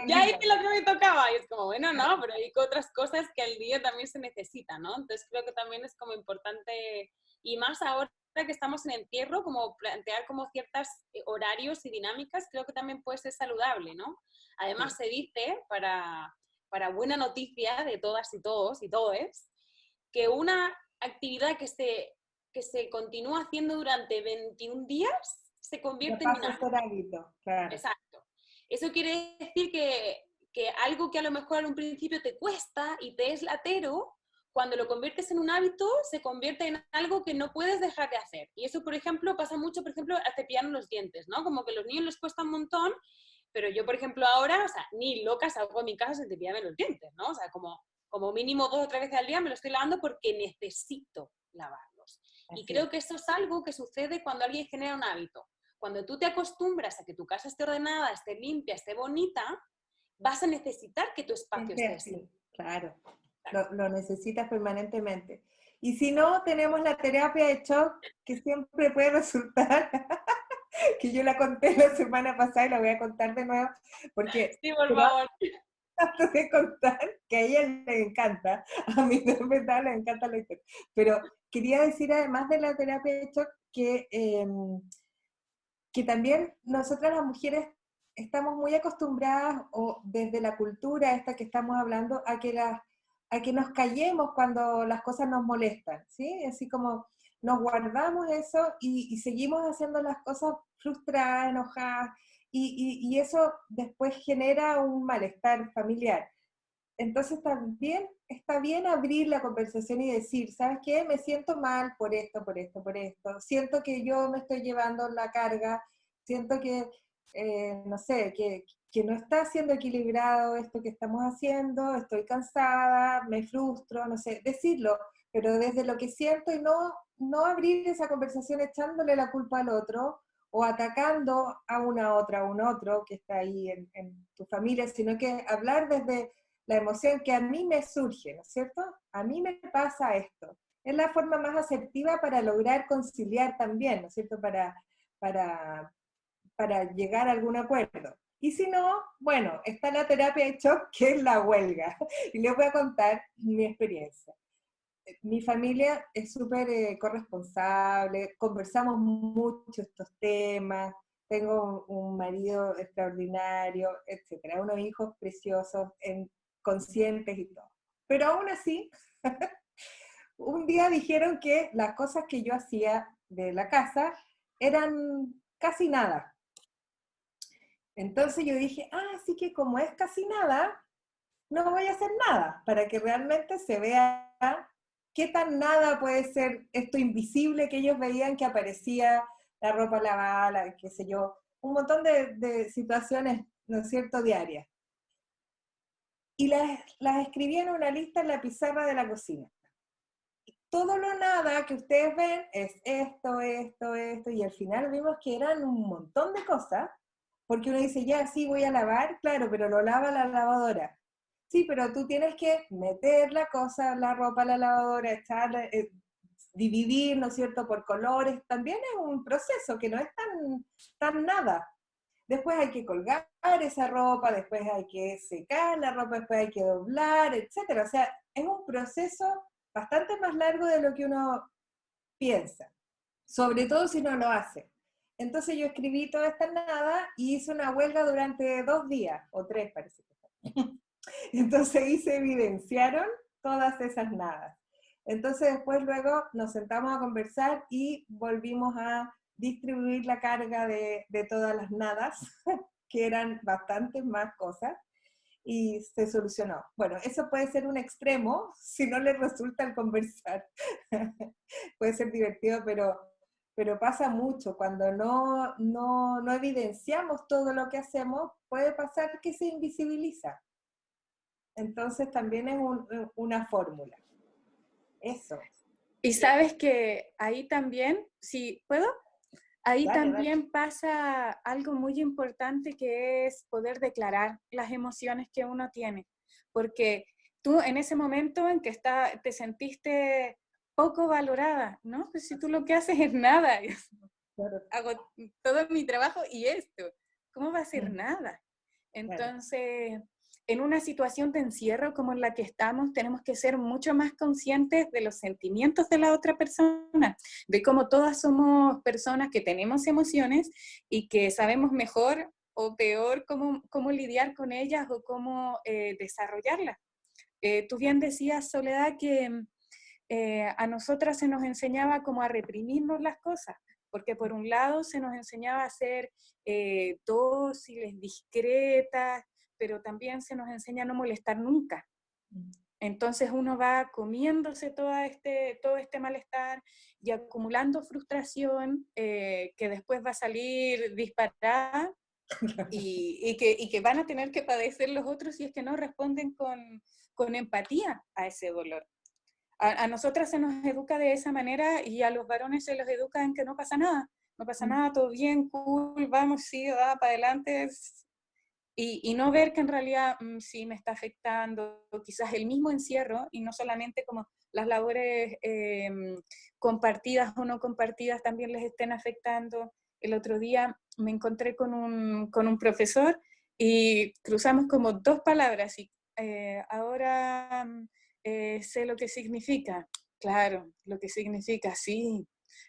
ya hice lo que me tocaba, y es como, bueno, no, pero hay otras cosas que al día también se necesitan, ¿no? Entonces creo que también es como importante, y más ahora que estamos en entierro, como plantear como ciertos horarios y dinámicas, creo que también puede ser saludable, ¿no? Además se dice, para buena noticia de todas y todos y todes, que una actividad que se continúa haciendo durante 21 días se Ya convierte en un pasa a hábito. ser hábito, claro. Exacto. Eso quiere decir que algo que a lo mejor en un principio te cuesta y te es latero, cuando lo conviertes en un hábito, se convierte en algo que no puedes dejar de hacer. Y eso, por ejemplo, pasa mucho, por ejemplo, a cepillarnos los dientes, ¿no? Como que a los niños les cuesta un montón, pero yo, por ejemplo, ahora, o sea, ni loca salgo a mi casa sin cepillarme los dientes, ¿no? O sea, como mínimo 2 o 3 veces al día me lo estoy lavando porque necesito lavarlos. Y Así creo es. que eso es algo que sucede cuando alguien genera un hábito. Cuando tú te acostumbras a que tu casa esté ordenada, esté limpia, esté bonita, vas a necesitar que tu espacio Siempre esté así. así, claro. Lo necesitas permanentemente. Y si no, tenemos la terapia de shock, que siempre puede resultar, que yo la conté la semana pasada y la voy a contar de nuevo, porque Sí, por pero favor. antes de contar, que a ella le encanta, a mí no es verdad, le encanta la historia, pero quería decir además de la terapia de shock que también nosotras las mujeres estamos muy acostumbradas, o desde la cultura esta que estamos hablando, a que nos callemos cuando las cosas nos molestan, ¿sí? Así como nos guardamos eso y seguimos haciendo las cosas frustradas, enojadas, y eso después genera un malestar familiar. Entonces también está bien abrir la conversación y decir, ¿sabes qué? Me siento mal por esto, por esto, por esto. Siento que yo me estoy llevando la carga, siento que, no sé, que no está siendo equilibrado esto que estamos haciendo, estoy cansada, me frustro, no sé, decirlo, pero desde lo que siento y no abrir esa conversación echándole la culpa al otro o atacando a una otra, a un otro que está ahí en tu familia, sino que hablar desde la emoción que a mí me surge, ¿no es cierto? A mí me pasa esto. Es la forma más asertiva para lograr conciliar también, ¿no es cierto? Para, para llegar a algún acuerdo. Y si no, bueno, está la terapia de shock, que es la huelga. Y les voy a contar mi experiencia. Mi familia es súper corresponsable, conversamos mucho estos temas, tengo un marido extraordinario, etcétera, unos hijos preciosos, conscientes y todo. Pero aún así, un día dijeron que las cosas que yo hacía de la casa eran casi nada. Entonces yo dije, así que como es casi nada, no voy a hacer nada, para que realmente se vea qué tan nada puede ser esto invisible que ellos veían que aparecía la ropa lavada, qué sé yo, un montón de situaciones, ¿no es cierto?, diarias. Y las escribí en una lista en la pizarra de la cocina. Todo lo nada que ustedes ven es esto, esto, esto, y al final vimos que eran un montón de cosas, porque uno dice, ya, sí, voy a lavar, claro, pero lo lava la lavadora. Sí, pero tú tienes que meter la cosa, la ropa a la lavadora, echar, dividir, ¿no es cierto?, por colores, también es un proceso que no es tan nada. Después hay que colgar esa ropa, después hay que secar la ropa, después hay que doblar, etcétera. O sea, es un proceso bastante más largo de lo que uno piensa, sobre todo si no lo hace. Entonces yo escribí toda esta nada y hice una huelga durante 2 días, o 3 parece que fue. Entonces ahí se evidenciaron todas esas nadas. Entonces después luego nos sentamos a conversar y volvimos a distribuir la carga de todas las nadas, que eran bastantes más cosas, y se solucionó. Bueno, eso puede ser un extremo si no les resulta el conversar. Puede ser divertido, pero pasa mucho. Cuando no evidenciamos todo lo que hacemos, puede pasar que se invisibiliza. Entonces también es una fórmula. Eso. Y sabes que ahí también, si puedo, ahí Dale, dale. también pasa algo muy importante que es poder declarar las emociones que uno tiene. Porque tú en ese momento en que te sentiste poco valorada, ¿no? Pues si tú lo que haces es nada, Claro. hago todo mi trabajo y esto, ¿cómo va a ser nada? Claro. Entonces, en una situación de encierro como en la que estamos, tenemos que ser mucho más conscientes de los sentimientos de la otra persona, de cómo todas somos personas que tenemos emociones y que sabemos mejor o peor cómo lidiar con ellas o cómo desarrollarlas. Tú bien decías, Soledad, que a nosotras se nos enseñaba como a reprimirnos las cosas, porque por un lado se nos enseñaba a ser dóciles, discretas, pero también se nos enseña a no molestar nunca. Entonces uno va comiéndose todo este malestar y acumulando frustración que después va a salir disparada y que van a tener que padecer los otros si es que no responden con empatía a ese dolor. A nosotras se nos educa de esa manera y a los varones se los educa en que no pasa nada, todo bien, cool, vamos, sí, va para adelante, y no ver que en realidad sí me está afectando, quizás el mismo encierro, y no solamente como las labores compartidas o no compartidas también les estén afectando. El otro día me encontré con un profesor y cruzamos como 2 palabras y ahora sé lo que significa. Claro, lo que significa, sí,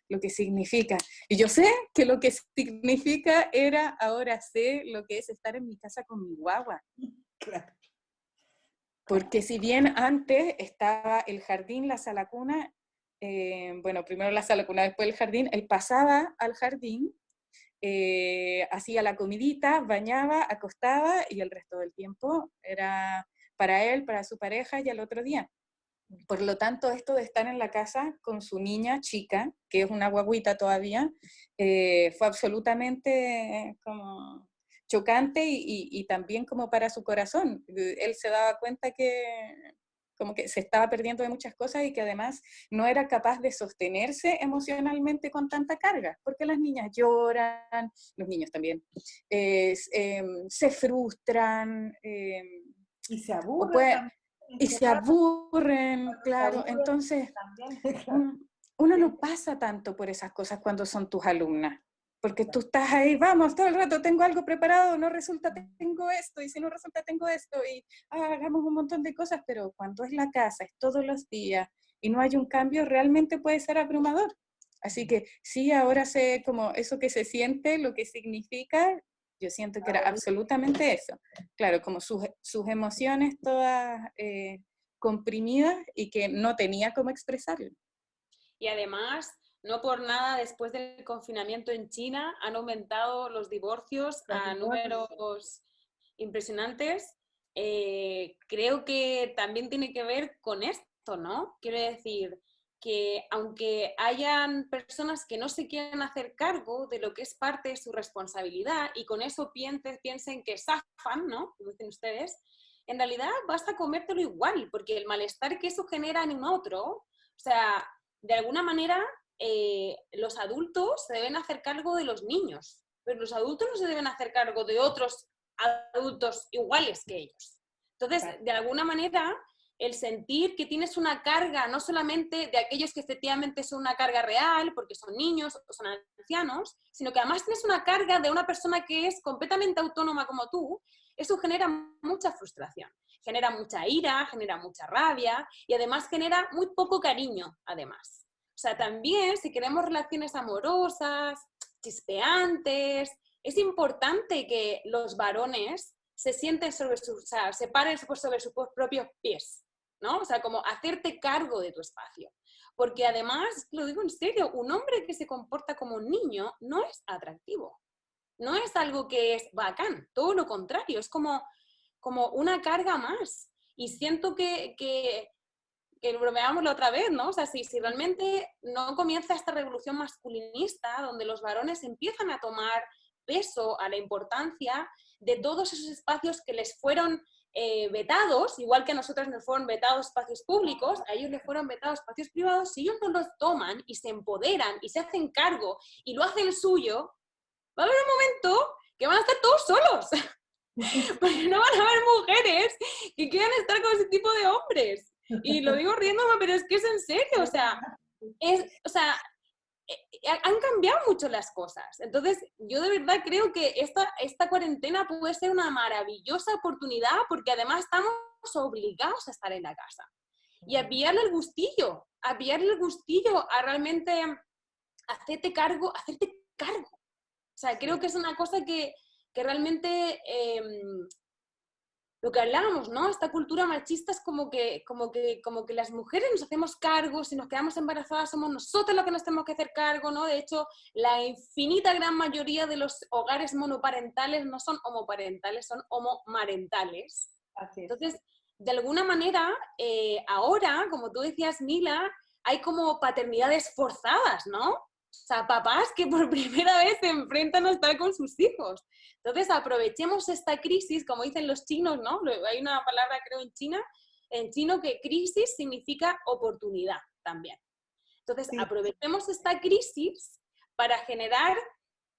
lo que significa. Y yo sé que lo que significa era, ahora sé lo que es estar en mi casa con mi guagua. Claro. Porque si bien antes estaba el jardín, la sala cuna, bueno, primero la sala cuna, después el jardín, él pasaba al jardín, hacía la comidita, bañaba, acostaba y el resto del tiempo era para él, para su pareja y al otro día. Por lo tanto, esto de estar en la casa con su niña chica, que es una guaguita todavía, fue absolutamente como chocante y también como para su corazón. Él se daba cuenta que como que se estaba perdiendo de muchas cosas y que además no era capaz de sostenerse emocionalmente con tanta carga, porque las niñas lloran, los niños también, se frustran, Y se o aburren puede, también. y se aburren, Cuando se claro. aburren Entonces, también. uno Sí, no pasa tanto por esas cosas cuando son tus alumnas, porque tú claro. estás ahí, vamos, todo el rato, tengo algo preparado, no resulta, tengo esto, y si no resulta, tengo esto, y hagamos un montón de cosas, pero cuando es la casa, es todos los días, y no hay un cambio, realmente puede ser abrumador. Así que sí, ahora sé como eso que se siente, lo que significa, yo siento que era absolutamente eso. Claro, como sus emociones todas comprimidas y que no tenía cómo expresarlo. Y además, No por nada, después del confinamiento en China, han aumentado los divorcios a números impresionantes. Creo que también tiene que ver con esto, ¿no? Quiero decir que aunque hayan personas que no se quieren hacer cargo de lo que es parte de su responsabilidad y con eso piensen que zafan, ¿no? Como dicen ustedes, en realidad vas a comértelo igual, porque el malestar que eso genera en un otro, o sea, de alguna manera los adultos se deben hacer cargo de los niños, pero los adultos no se deben hacer cargo de otros adultos iguales que ellos. Entonces, de alguna manera, el sentir que tienes una carga, no solamente de aquellos que efectivamente son una carga real, porque son niños o son ancianos, sino que además tienes una carga de una persona que es completamente autónoma como tú, eso genera mucha frustración, genera mucha ira, genera mucha rabia y además genera muy poco cariño, además. O sea, también si queremos relaciones amorosas, chispeantes, es importante que los varones se sienten sobre sus, o sea, se paren sobre sus propios pies, ¿no? O sea, como hacerte cargo de tu espacio. Porque además, lo digo en serio, un hombre que se comporta como un niño no es atractivo. No es algo que es bacán, todo lo contrario, es como una carga más. Y siento que bromeábamos la otra vez, ¿no? O sea, si realmente no comienza esta revolución masculinista, donde los varones empiezan a tomar peso a la importancia de todos esos espacios que les fueron vetados, igual que a nosotros nos fueron vetados espacios públicos, a ellos les fueron vetados espacios privados, si ellos no los toman y se empoderan y se hacen cargo y lo hacen suyo, va a haber un momento que van a estar todos solos. Porque no van a haber mujeres que quieran estar con ese tipo de hombres. Y lo digo riéndome, pero es que es en serio, o sea, han cambiado mucho las cosas. Entonces, yo de verdad creo que esta cuarentena puede ser una maravillosa oportunidad porque además estamos obligados a estar en la casa. Y a pillarle el gustillo, a realmente hacerte cargo. O sea, creo que es una cosa que realmente lo que hablábamos, ¿no? Esta cultura machista es como que las mujeres nos hacemos cargo, si nos quedamos embarazadas somos nosotros las que nos tenemos que hacer cargo, ¿no? De hecho, la infinita gran mayoría de los hogares monoparentales no son homoparentales, son homomarentales. Así es. Entonces, de alguna manera, ahora, como tú decías, Mila, hay como paternidades forzadas, ¿no? O sea, papás que por primera vez se enfrentan a estar con sus hijos. Entonces, aprovechemos esta crisis, como dicen los chinos, ¿no? Hay una palabra, creo, en chino, que crisis significa oportunidad también. Entonces, Sí. aprovechemos esta crisis para generar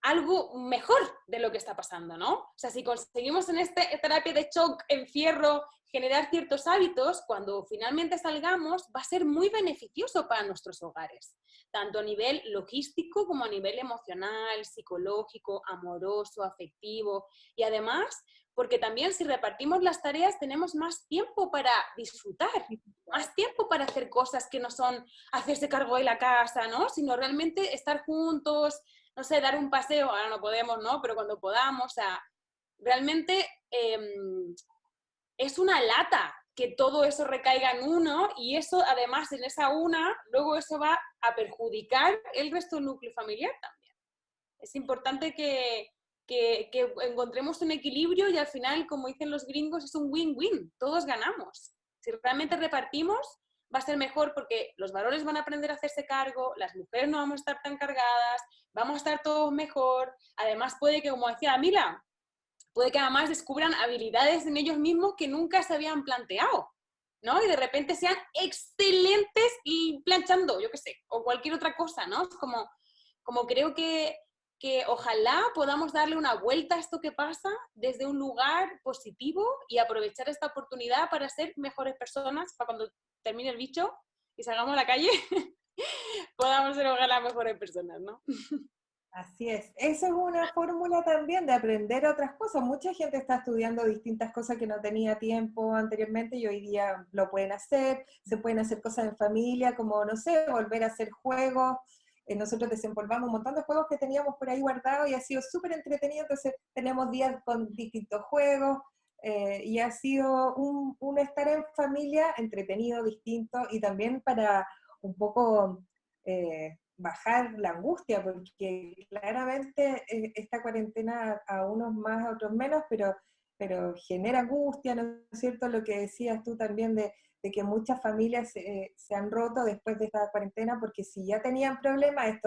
algo mejor de lo que está pasando, ¿no? O sea, si conseguimos en esta terapia de shock, encierro, generar ciertos hábitos, cuando finalmente salgamos, va a ser muy beneficioso para nuestros hogares, tanto a nivel logístico como a nivel emocional, psicológico, amoroso, afectivo, y además, porque también si repartimos las tareas tenemos más tiempo para disfrutar, más tiempo para hacer cosas que no son hacerse cargo de la casa, ¿no? Sino realmente estar juntos, no sé, dar un paseo, ahora no podemos, ¿no? Pero cuando podamos, o sea, realmente es una lata que todo eso recaiga en uno y eso además en esa una, luego eso va a perjudicar el resto del núcleo familiar también. Es importante que encontremos un equilibrio y al final, como dicen los gringos, es un win-win, todos ganamos. Si realmente repartimos, va a ser mejor porque los varones van a aprender a hacerse cargo, las mujeres no vamos a estar tan cargadas, vamos a estar todos mejor. Además puede que, como decía Mila, puede que además descubran habilidades en ellos mismos que nunca se habían planteado, ¿no? Y de repente sean excelentes y planchando, yo qué sé, o cualquier otra cosa, ¿no? Es como creo que ojalá podamos darle una vuelta a esto que pasa desde un lugar positivo y aprovechar esta oportunidad para ser mejores personas, para cuando termine el bicho y salgamos a la calle, podamos ser ojalá mejores personas, ¿no? Así es. Eso es una fórmula también de aprender otras cosas. Mucha gente está estudiando distintas cosas que no tenía tiempo anteriormente y hoy día lo pueden hacer. Se pueden hacer cosas en familia, como, no sé, volver a hacer juegos. Nosotros desempolvamos un montón de juegos que teníamos por ahí guardados y ha sido súper entretenido. Entonces tenemos días con distintos juegos y ha sido un estar en familia entretenido, distinto y también para un poco bajar la angustia, porque claramente esta cuarentena a unos más, a otros menos, pero genera angustia, ¿no es cierto? Lo que decías tú también de que muchas familias se han roto después de esta cuarentena, porque si ya tenían problemas,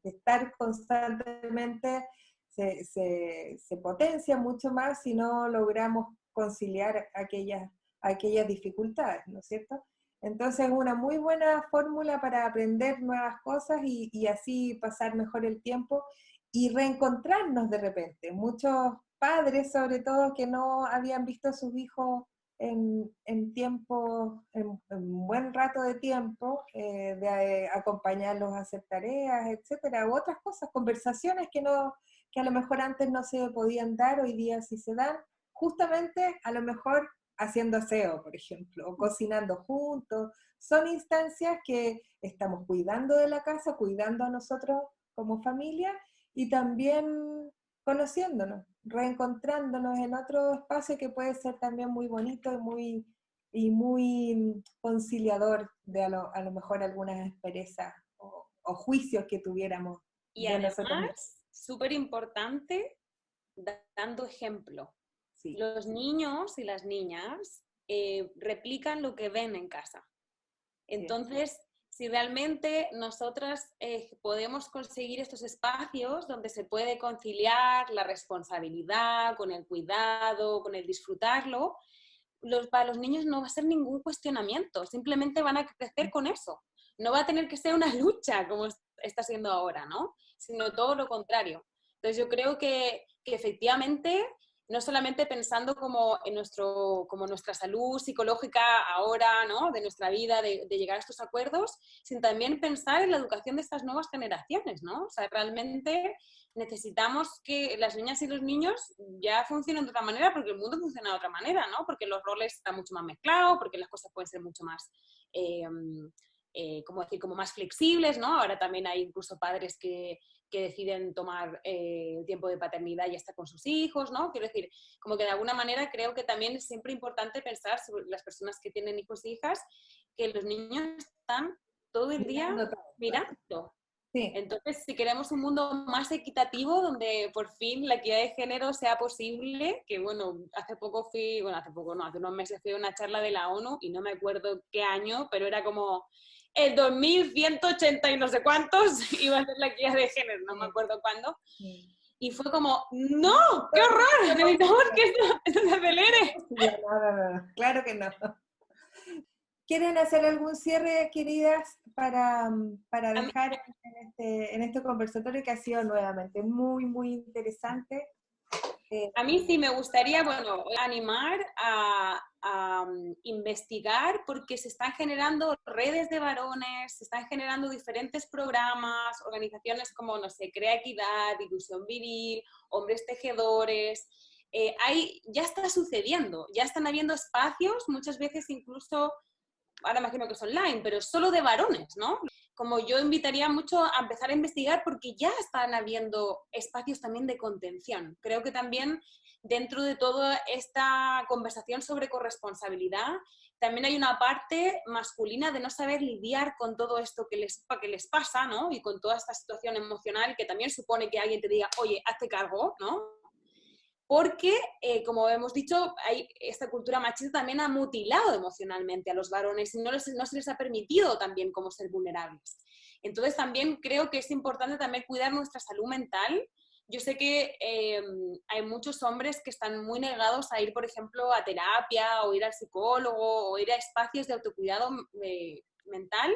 estar constantemente se potencia mucho más si no logramos conciliar aquellas dificultades, ¿no es cierto? Entonces es una muy buena fórmula para aprender nuevas cosas y así pasar mejor el tiempo y reencontrarnos de repente. Muchos padres, sobre todo, que no habían visto a sus hijos en tiempo, en un buen rato de tiempo, de acompañarlos a hacer tareas, etcétera, u otras cosas, conversaciones que a lo mejor antes no se podían dar, hoy día sí se dan, justamente a lo mejor haciendo aseo, por ejemplo, o cocinando juntos. Son instancias que estamos cuidando de la casa, cuidando a nosotros como familia y también conociéndonos, reencontrándonos en otro espacio que puede ser también muy bonito y muy conciliador de a lo mejor algunas asperezas o juicios que tuviéramos Y de nosotros mismos. además, súper importante, dando ejemplo. Sí, Los niños y las niñas replican lo que ven en casa. Entonces, si realmente nosotras podemos conseguir estos espacios donde se puede conciliar la responsabilidad con el cuidado, con el disfrutarlo, para los niños no va a ser ningún cuestionamiento, simplemente van a crecer con eso. No va a tener que ser una lucha como está siendo ahora, ¿no? Sino todo lo contrario. Entonces yo creo que efectivamente, no solamente pensando como en como nuestra salud psicológica ahora, ¿no? De nuestra vida, de llegar a estos acuerdos, sino también pensar en la educación de estas nuevas generaciones, ¿no? O sea, realmente necesitamos que las niñas y los niños ya funcionen de otra manera porque el mundo funciona de otra manera, ¿no? Porque los roles están mucho más mezclados, porque las cosas pueden ser mucho más, ¿cómo decir?, como más flexibles, ¿no? Ahora también hay incluso padres que deciden tomar tiempo de paternidad y estar con sus hijos, ¿no? Quiero decir, como que de alguna manera creo que también es siempre importante pensar sobre las personas que tienen hijos e hijas, que los niños están todo el día mirando. Sí. Entonces, si queremos un mundo más equitativo, donde por fin la equidad de género sea posible, que bueno, hace unos meses fui a una charla de la ONU y no me acuerdo qué año, pero era como el 2180 y no sé cuántos iba a ser la equidad de género, no me acuerdo cuándo. Sí. Y fue como, ¡no! ¡Qué horror! Necesitamos que esto se acelere. No, claro que no. ¿Quieren hacer algún cierre, queridas, para dejar en este conversatorio que ha sido nuevamente muy, muy interesante? A mí sí me gustaría, bueno, animar a investigar porque se están generando redes de varones, se están generando diferentes programas, organizaciones como, no sé, Crea Equidad, Ilusión Viril, Hombres Tejedores. Ya está sucediendo, ya están habiendo espacios, muchas veces incluso, ahora imagino que es online, pero solo de varones, ¿no? Como yo invitaría mucho a empezar a investigar porque ya están habiendo espacios también de contención. Creo que también dentro de toda esta conversación sobre corresponsabilidad, también hay una parte masculina de no saber lidiar con todo esto que les pasa, ¿no? Y con toda esta situación emocional que también supone que alguien te diga, oye, hazte cargo, ¿no? Porque, como hemos dicho, esta cultura machista también ha mutilado emocionalmente a los varones y no se les ha permitido también como ser vulnerables. Entonces también creo que es importante también cuidar nuestra salud mental. Yo sé que hay muchos hombres que están muy negados a ir, por ejemplo, a terapia o ir al psicólogo o ir a espacios de autocuidado mental,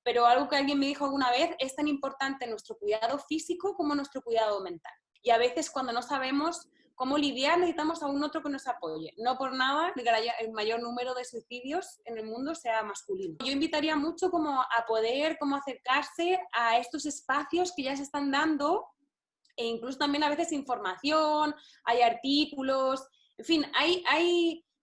pero algo que alguien me dijo alguna vez, es tan importante nuestro cuidado físico como nuestro cuidado mental. Y a veces cuando no sabemos cómo lidiar, necesitamos a un otro que nos apoye. No por nada que el mayor número de suicidios en el mundo sea masculino. Yo invitaría mucho como a poder como acercarse a estos espacios que ya se están dando e incluso también a veces información, hay artículos, en fin,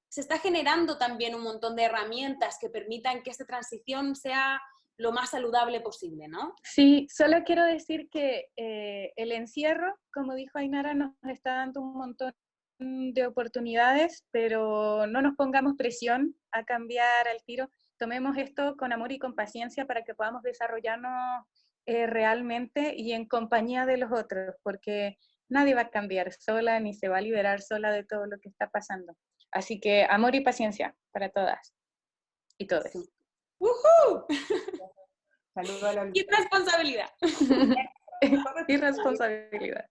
se está generando también un montón de herramientas que permitan que esta transición sea lo más saludable posible, ¿no? Sí, solo quiero decir que el encierro, como dijo Ainara, nos está dando un montón de oportunidades, pero no nos pongamos presión a cambiar al tiro. tomemos esto con amor y con paciencia para que podamos desarrollarnos realmente y en compañía de los otros, porque nadie va a cambiar sola ni se va a liberar sola de todo lo que está pasando. Así que amor y paciencia para todas y todos. Sí. ¡Woohoo! Saludos a la ¡Y responsabilidad! Y responsabilidad.